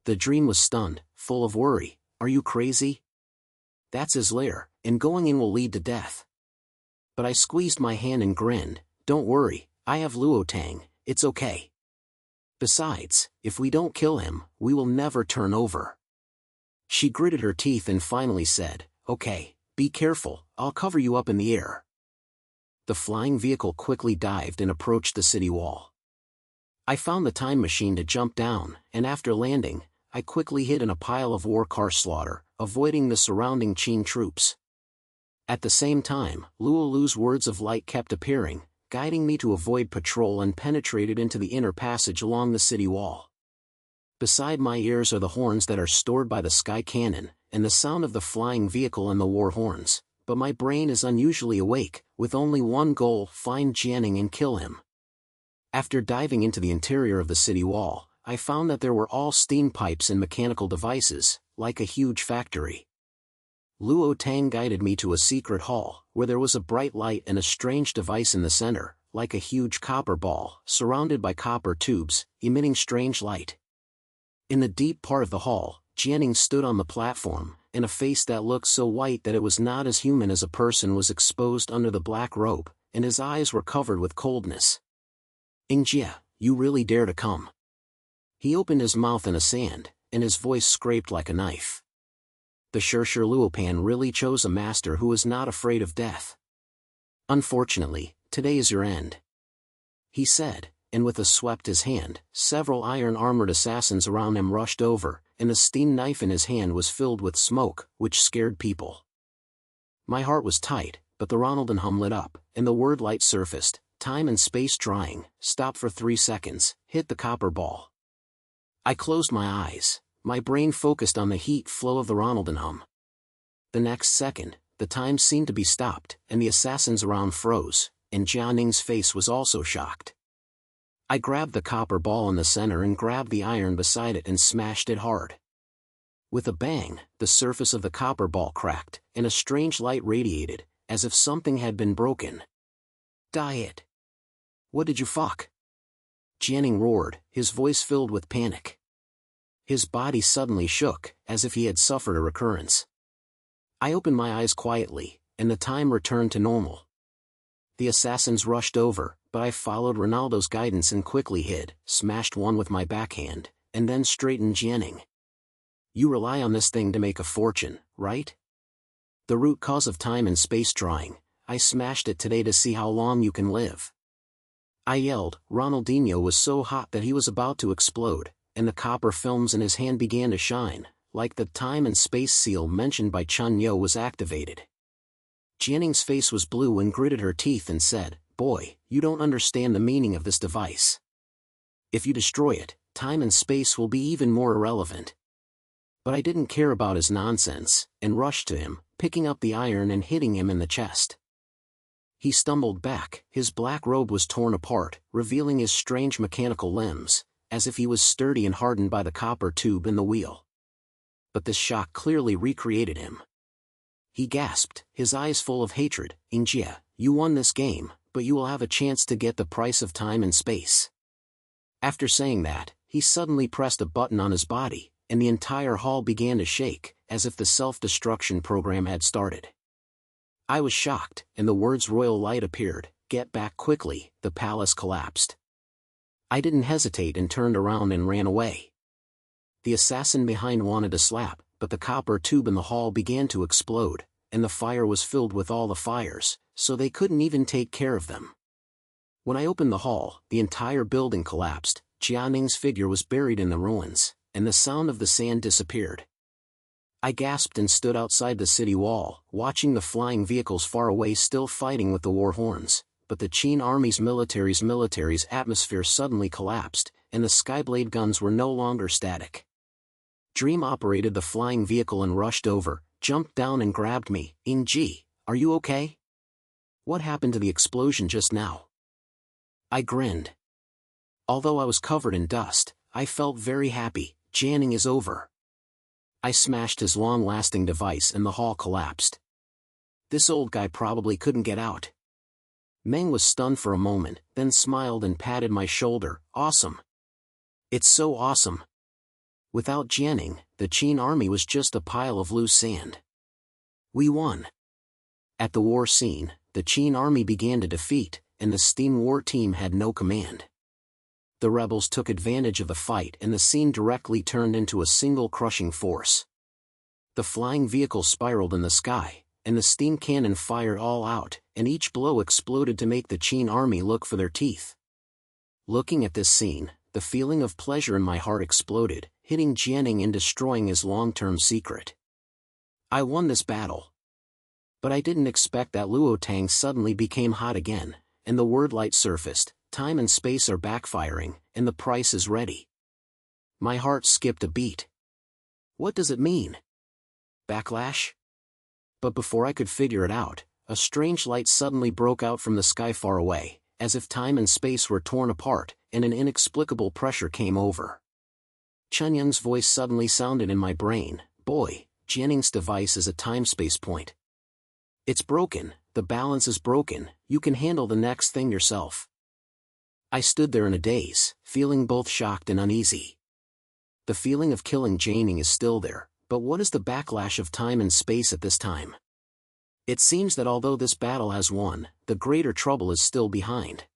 The dream was stunned, full of worry. Are you crazy? That's his lair, and going in will lead to death. But I squeezed my hand and grinned, don't worry, I have Luo Tang, it's okay. Besides, if we don't kill him, we will never turn over. She gritted her teeth and finally said, okay, be careful, I'll cover you up in the air. The flying vehicle quickly dived and approached the city wall. I found the time machine to jump down, and after landing, I quickly hid in a pile of war car slaughter, avoiding the surrounding Qin troops. At the same time, Luolu's words of light kept appearing, guiding me to avoid patrol and penetrated into the inner passage along the city wall. Beside my ears are the horns that are stored by the sky cannon, and the sound of the flying vehicle and the war horns, but my brain is unusually awake, with only one goal, find Jianing and kill him. After diving into the interior of the city wall, I found that there were all steam pipes and mechanical devices, like a huge factory. Luo Tang guided me to a secret hall, where there was a bright light and a strange device in the center, like a huge copper ball, surrounded by copper tubes, emitting strange light. In the deep part of the hall, Jianing stood on the platform, and a face that looked so white that it was not as human as a person was exposed under the black robe, and his eyes were covered with coldness. Yingjie, you really dare to come? He opened his mouth in a sand, and his voice scraped like a knife. The Shirshir Luopan really chose a master who was not afraid of death. Unfortunately, today is your end. He said, and with a swept his hand, several iron-armored assassins around him rushed over, and the steam knife in his hand was filled with smoke, which scared people. My heart was tight, but the Ronaldan hum lit up, and the word light surfaced, time and space drying, stop for 3 seconds, hit the copper ball. I closed my eyes, my brain focused on the heat flow of the Ronaldan hum. The next second, the time seemed to be stopped, and the assassins around froze, and Jianing's face was also shocked. I grabbed the copper ball in the center and grabbed the iron beside it and smashed it hard. With a bang, the surface of the copper ball cracked, and a strange light radiated, as if something had been broken. Die it! What did you fuck? Jianing roared, his voice filled with panic. His body suddenly shook, as if he had suffered a recurrence. I opened my eyes quietly, and the time returned to normal. The assassins rushed over, but I followed Ronaldo's guidance and quickly hid, smashed one with my backhand, and then straightened Jianing. You rely on this thing to make a fortune, right? The root cause of time and space drawing, I smashed it today to see how long you can live. I yelled. Ronaldinho was so hot that he was about to explode, and the copper films in his hand began to shine, like the time and space seal mentioned by Chun Yo was activated. Jianing's face was blue and gritted her teeth and said, boy, you don't understand the meaning of this device. If you destroy it, time and space will be even more irrelevant. But I didn't care about his nonsense, and rushed to him, picking up the iron and hitting him in the chest. He stumbled back, his black robe was torn apart, revealing his strange mechanical limbs, as if he was sturdy and hardened by the copper tube in the wheel. But this shock clearly recreated him. He gasped, his eyes full of hatred, Yingjie, you won this game, but you will have a chance to get the price of time and space." After saying that, he suddenly pressed a button on his body, and the entire hall began to shake, as if the self-destruction program had started. I was shocked, and the words "royal light" appeared. "Get back quickly," the palace collapsed. I didn't hesitate and turned around and ran away. The assassin behind wanted to slap, but the copper tube in the hall began to explode, and the fire was filled with all the fires, so they couldn't even take care of them. When I opened the hall, the entire building collapsed. Jianing's figure was buried in the ruins, and the sound of the sand disappeared. I gasped and stood outside the city wall, watching the flying vehicles far away still fighting with the war horns, but the Qin army's military's atmosphere suddenly collapsed, and the Skyblade guns were no longer static. Dream operated the flying vehicle and rushed over, jumped down and grabbed me. "Yingjie, are you okay? What happened to the explosion just now?" I grinned. Although I was covered in dust, I felt very happy. "Jianing is over." I smashed his long-lasting device and the hall collapsed. This old guy probably couldn't get out. Meng was stunned for a moment, then smiled and patted my shoulder. "Awesome. It's so awesome." Without Jianing, the Qin army was just a pile of loose sand. We won. At the war scene, the Qin army began to defeat, and the Steam war team had no command. The rebels took advantage of the fight and the scene directly turned into a single crushing force. The flying vehicle spiraled in the sky, and the steam cannon fired all out, and each blow exploded to make the Qin army look for their teeth. Looking at this scene, the feeling of pleasure in my heart exploded, hitting Jianing and destroying his long-term secret. I won this battle. But I didn't expect that Luo Tang suddenly became hot again, and the word light surfaced. Time and space are backfiring, and the price is ready. My heart skipped a beat. What does it mean? Backlash? But before I could figure it out, a strange light suddenly broke out from the sky far away, as if time and space were torn apart, and an inexplicable pressure came over. Chunyang's voice suddenly sounded in my brain. "Boy, Jianing's device is a time-space point. It's broken, the balance is broken, you can handle the next thing yourself." I stood there in a daze, feeling both shocked and uneasy. The feeling of killing Jianing is still there, but what is the backlash of time and space at this time? It seems that although this battle has won, the greater trouble is still behind.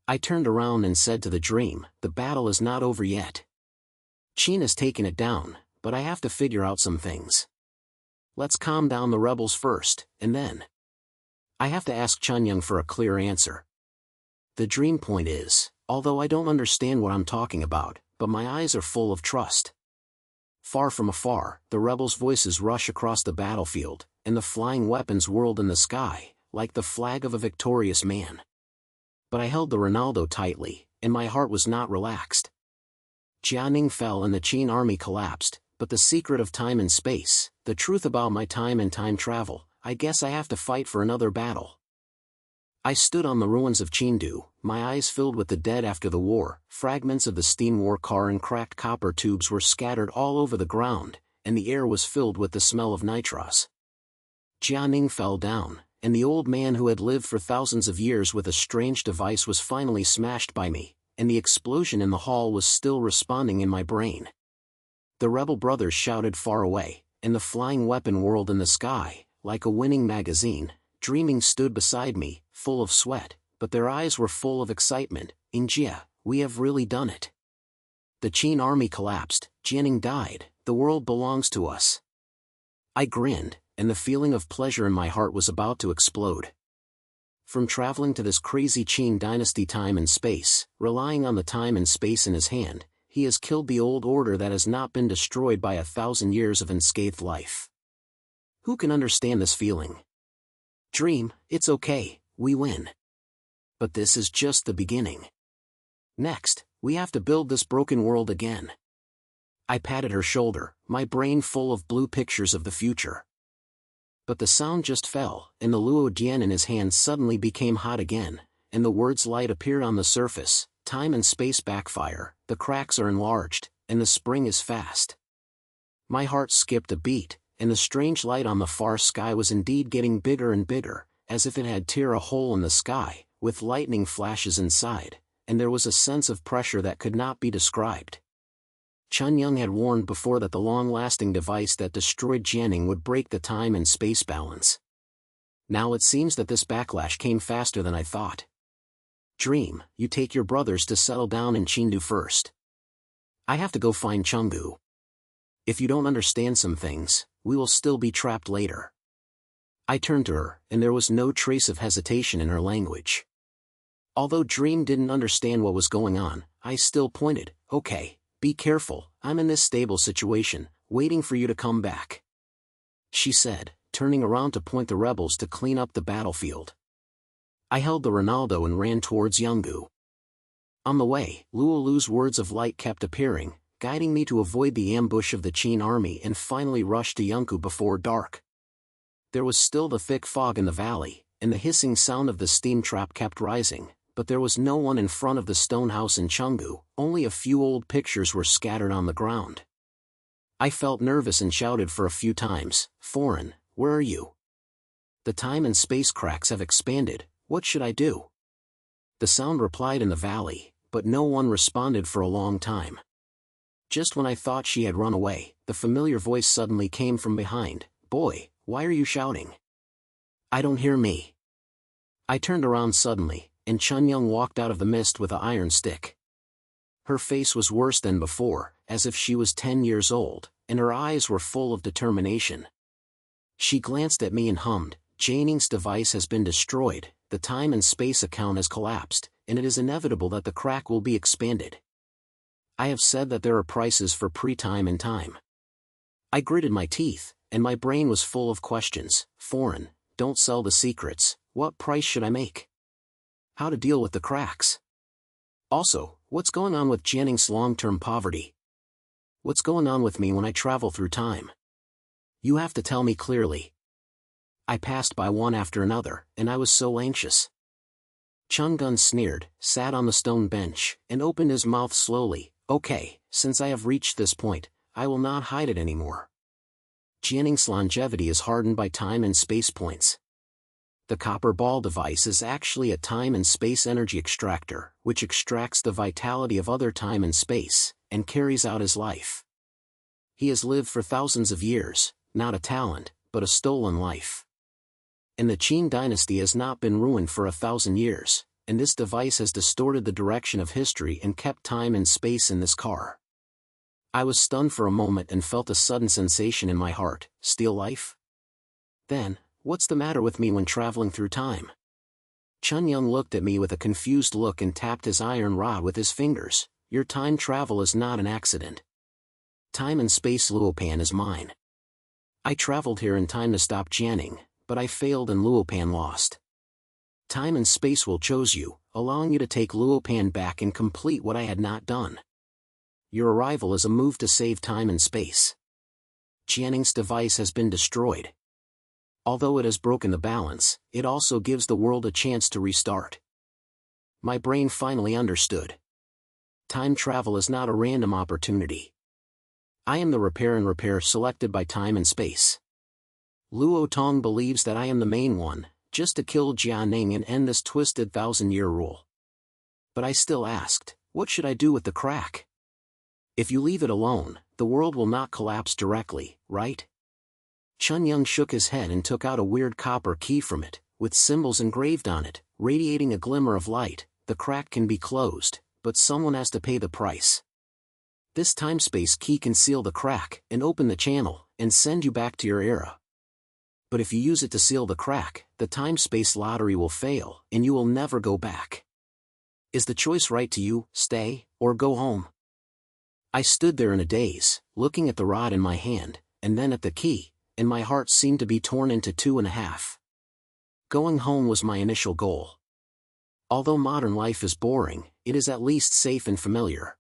I turned around and said to the dream, "The battle is not over yet. Qin has taken it down, but I have to figure out some things. Let's calm down the rebels first, and then I have to ask Chunyang for a clear answer." The dream point is, although I don't understand what I'm talking about, but my eyes are full of trust. Far from afar, the rebels' voices rush across the battlefield, and the flying weapons whirled in the sky, like the flag of a victorious man. But I held the Ronaldo tightly, and my heart was not relaxed. Jianing fell and the Qin army collapsed, but the secret of time and space, the truth about my time and time travel, I guess I have to fight for another battle. I stood on the ruins of Qindu, my eyes filled with the dead after the war. Fragments of the steam war car and cracked copper tubes were scattered all over the ground, and the air was filled with the smell of nitros. Jianing fell down, and the old man who had lived for thousands of years with a strange device was finally smashed by me, and the explosion in the hall was still responding in my brain. The rebel brothers shouted far away, and the flying weapon whirled in the sky, like a winning magazine. Dreaming stood beside me, full of sweat, but their eyes were full of excitement. "Yingjie, we have really done it. The Qin army collapsed, Jianing died, the world belongs to us." I grinned, and the feeling of pleasure in my heart was about to explode. From traveling to this crazy Qin Dynasty time and space, relying on the time and space in his hand, he has killed the old order that has not been destroyed by 1,000 years of unscathed life. Who can understand this feeling? Dream, it's okay, we win. But this is just the beginning. Next, we have to build this broken world again. I patted her shoulder, my brain full of blue pictures of the future. But the sound just fell, and the Luo Dian in his hand suddenly became hot again, and the words light appeared on the surface. "Time and space backfire, the cracks are enlarged, and the spring is fast." My heart skipped a beat, and the strange light on the far sky was indeed getting bigger and bigger, as if it had tear a hole in the sky, with lightning flashes inside, and there was a sense of pressure that could not be described. Chun Yung had warned before that the long-lasting device that destroyed Jianing would break the time and space balance. Now it seems that this backlash came faster than I thought. Dream, you take your brothers to settle down in Qindu first. I have to go find Chenggu. If you don't understand some things, we will still be trapped later. I turned to her, and there was no trace of hesitation in her language. Although Dream didn't understand what was going on, I still pointed, okay, be careful, I'm in this stable situation, waiting for you to come back. She said, turning around to point the rebels to clean up the battlefield. I held the Ronaldo and ran towards Yungu. On the way, Luolu's words of light kept appearing, guiding me to avoid the ambush of the Qin army and finally rush to Yungu before dark. There was still the thick fog in the valley, and the hissing sound of the steam trap kept rising, but there was no one in front of the stone house in Chengdu, only a few old pictures were scattered on the ground. I felt nervous and shouted for a few times, "Foreign, where are you? The time and space cracks have expanded, what should I do?" The sound replied in the valley, but no one responded for a long time. Just when I thought she had run away, the familiar voice suddenly came from behind, "Boy, why are you shouting? I don't hear me." I turned around suddenly, and Chun Yung walked out of the mist with an iron stick. Her face was worse than before, as if she was 10 years old, and her eyes were full of determination. She glanced at me and hummed, "Jianing's device has been destroyed, the time and space account has collapsed, and it is inevitable that the crack will be expanded. I have said that there are prices for pre-time and time." I gritted my teeth, and my brain was full of questions. Foreign, don't sell the secrets, what price should I make? How to deal with the cracks? Also, what's going on with Jianing's long-term poverty? What's going on with me when I travel through time? You have to tell me clearly. I passed by one after another, and I was so anxious. Chun Gun sneered, sat on the stone bench, and opened his mouth slowly. "Okay, since I have reached this point, I will not hide it anymore. Jianing's longevity is hardened by time and space points. The copper ball device is actually a time and space energy extractor, which extracts the vitality of other time and space, and carries out his life. He has lived for thousands of years, not a talent, but a stolen life. And the Qin Dynasty has not been ruined for 1,000 years, and this device has distorted the direction of history and kept time and space in this car." I was stunned for a moment and felt a sudden sensation in my heart. Steal life? Then, what's the matter with me when traveling through time? Chun Yung looked at me with a confused look and tapped his iron rod with his fingers. "Your time travel is not an accident. Time and space Luopan is mine. I traveled here in time to stop Jianing, but I failed and Luopan lost. Time and space will chose you, allowing you to take Luopan back and complete what I had not done. Your arrival is a move to save time and space. Jianing's device has been destroyed. Although it has broken the balance, it also gives the world a chance to restart." My brain finally understood. Time travel is not a random opportunity. I am the repair selected by time and space. Luo Tong believes that I am the main one, just to kill Jianing and end this twisted 1,000-year rule. But I still asked, what should I do with the crack? If you leave it alone, the world will not collapse directly, right? Chun Yung shook his head and took out a weird copper key from it, with symbols engraved on it, radiating a glimmer of light. "The crack can be closed, but someone has to pay the price. This time-space key can seal the crack and open the channel, and send you back to your era. But if you use it to seal the crack, the time-space lottery will fail, and you will never go back. Is the choice right to you, stay, or go home?" I stood there in a daze, looking at the rod in my hand, and then at the key, and my heart seemed to be torn into 2.5. Going home was my initial goal. Although modern life is boring, it is at least safe and familiar.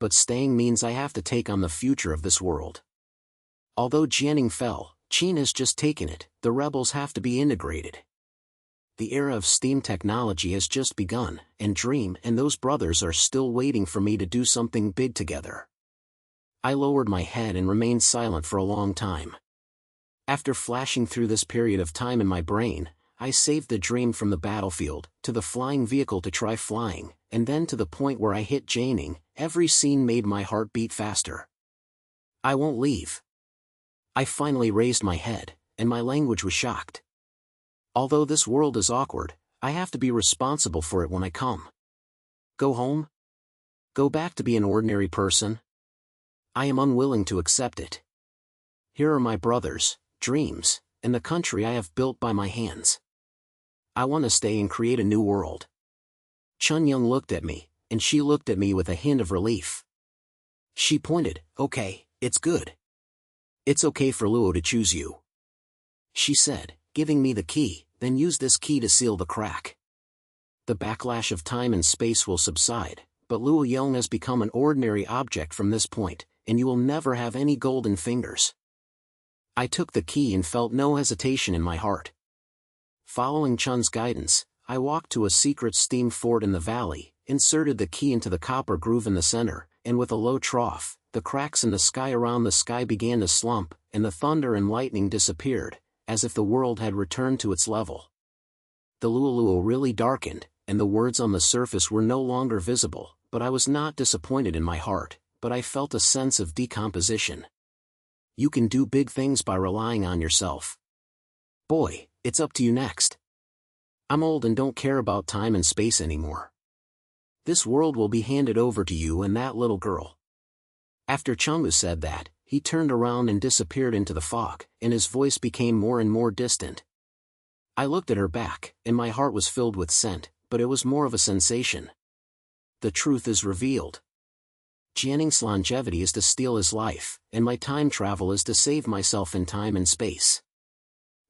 But staying means I have to take on the future of this world. Although Jianing fell, Qin has just taken it, the rebels have to be integrated. The era of steam technology has just begun, and Dream and those brothers are still waiting for me to do something big together. I lowered my head and remained silent for a long time. After flashing through this period of time in my brain, I saved the dream from the battlefield, to the flying vehicle to try flying, and then to the point where I hit Jianing. Every scene made my heart beat faster. I won't leave. I finally raised my head, and my language was shocked. Although this world is awkward, I have to be responsible for it when I come. Go home? Go back to be an ordinary person? I am unwilling to accept it. Here are my brothers, dreams, and the country I have built by my hands. I want to stay and create a new world. Chunyang looked at me, and she looked at me with a hint of relief. She pointed, okay, it's good. It's okay for Luo to choose you. She said, giving me the key, then use this key to seal the crack. The backlash of time and space will subside, but Luo Yong has become an ordinary object from this point, and you will never have any golden fingers. I took the key and felt no hesitation in my heart. Following Chun's guidance, I walked to a secret steam fort in the valley, inserted the key into the copper groove in the center, and with a low trough, the cracks in the sky around the sky began to slump, and the thunder and lightning disappeared, as if the world had returned to its level. The Luoluo really darkened, and the words on the surface were no longer visible, but I was not disappointed in my heart, but I felt a sense of decomposition. You can do big things by relying on yourself. Boy, it's up to you next. I'm old and don't care about time and space anymore. This world will be handed over to you and that little girl. After Changwu said that, he turned around and disappeared into the fog, and his voice became more and more distant. I looked at her back, and my heart was filled with scent, but it was more of a sensation. The truth is revealed. Jianing's longevity is to steal his life, and my time travel is to save myself in time and space.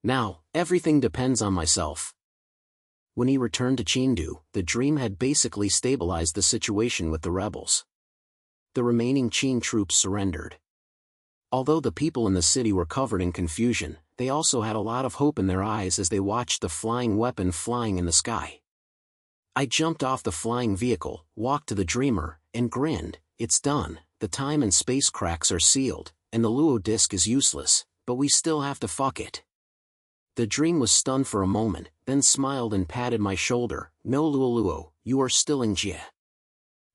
Now, everything depends on myself. When he returned to Chengdu, the dream had basically stabilized the situation with the rebels. The remaining Qin troops surrendered. Although the people in the city were covered in confusion, they also had a lot of hope in their eyes as they watched the flying weapon flying in the sky. I jumped off the flying vehicle, walked to the dreamer, and grinned. It's done, the time and space cracks are sealed, and the Luo disc is useless, but we still have to fuck it. The dream was stunned for a moment, then smiled and patted my shoulder. No Luo, you are still Yingjie.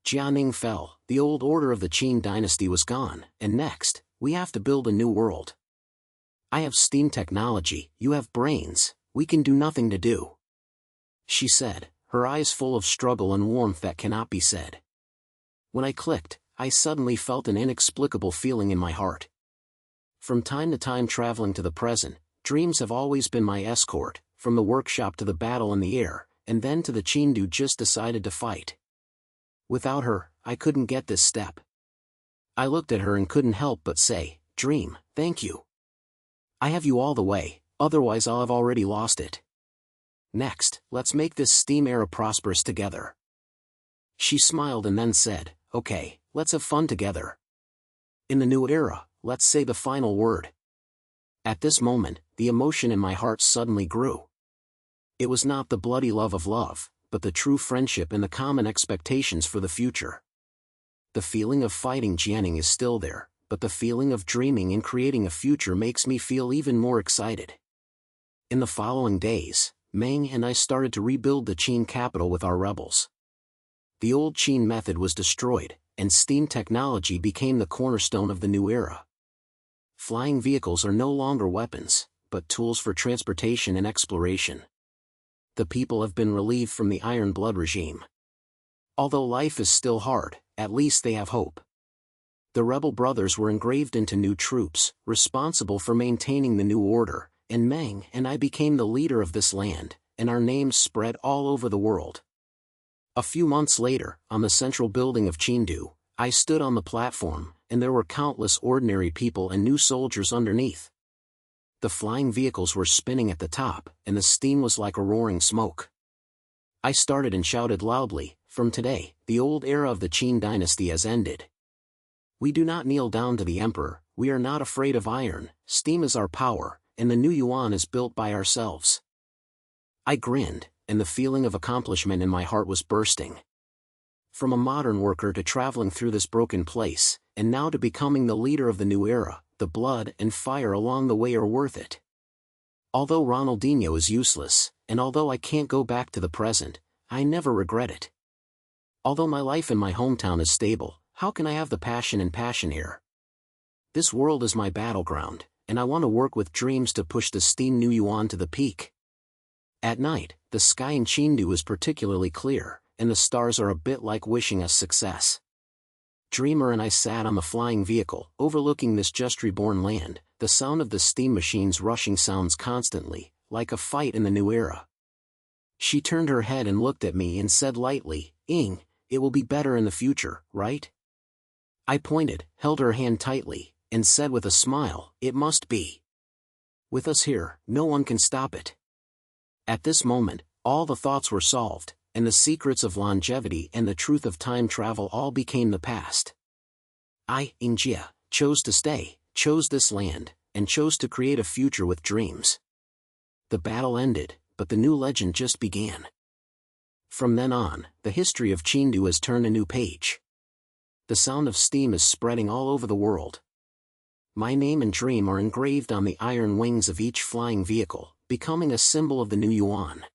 Jianing fell, the old order of the Qin Dynasty was gone, and next, we have to build a new world. I have steam technology, you have brains, we can do nothing to do. She said, her eyes full of struggle and warmth that cannot be said. When I clicked, I suddenly felt an inexplicable feeling in my heart. From time to time traveling to the present, dreams have always been my escort, from the workshop to the battle in the air, and then to the Chengdu just decided to fight. Without her, I couldn't get this step. I looked at her and couldn't help but say, Dream, thank you. I have you all the way, otherwise I'll have already lost it. Next, let's make this steam era prosperous together. She smiled and then said, okay, let's have fun together. In the new era, let's say the final word. At this moment, the emotion in my heart suddenly grew. It was not the bloody love of love, but the true friendship and the common expectations for the future. The feeling of fighting Jianing is still there, but the feeling of dreaming and creating a future makes me feel even more excited. In the following days, Meng and I started to rebuild the Qin capital with our rebels. The old Qin method was destroyed, and steam technology became the cornerstone of the new era. Flying vehicles are no longer weapons, but tools for transportation and exploration. The people have been relieved from the Iron Blood regime. Although life is still hard, at least they have hope. The rebel brothers were engraved into new troops, responsible for maintaining the new order, and Meng and I became the leader of this land, and our names spread all over the world. A few months later, on the central building of Chengdu, I stood on the platform, and there were countless ordinary people and new soldiers underneath. The flying vehicles were spinning at the top, and the steam was like a roaring smoke. I started and shouted loudly, from today, the old era of the Qin Dynasty has ended. We do not kneel down to the emperor, we are not afraid of iron, steam is our power, and the new yuan is built by ourselves. I grinned, and the feeling of accomplishment in my heart was bursting. From a modern worker to traveling through this broken place, and now to becoming the leader of the new era, the blood and fire along the way are worth it. Although Ronaldinho is useless, and although I can't go back to the present, I never regret it. Although my life in my hometown is stable, how can I have the passion and passion here? This world is my battleground, and I want to work with dreams to push the Qin Dynasty to the peak. At night, the sky in Qin is particularly clear, and the stars are a bit like wishing us success. Dreamer and I sat on the flying vehicle, overlooking this just reborn land. The sound of the steam machines rushing sounds constantly, like a fight in the new era. She turned her head and looked at me and said lightly, "Ying, it will be better in the future, right?" I pointed, held her hand tightly, and said with a smile, "It must be. With us here, no one can stop it." At this moment, all the thoughts were solved, and the secrets of longevity and the truth of time travel all became the past. I, Yingjie, chose to stay, chose this land, and chose to create a future with dreams. The battle ended, but the new legend just began. From then on, the history of Qin has turned a new page. The sound of steam is spreading all over the world. My name and dream are engraved on the iron wings of each flying vehicle, becoming a symbol of the new yuan.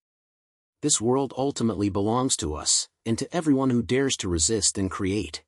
This world ultimately belongs to us, and to everyone who dares to resist and create.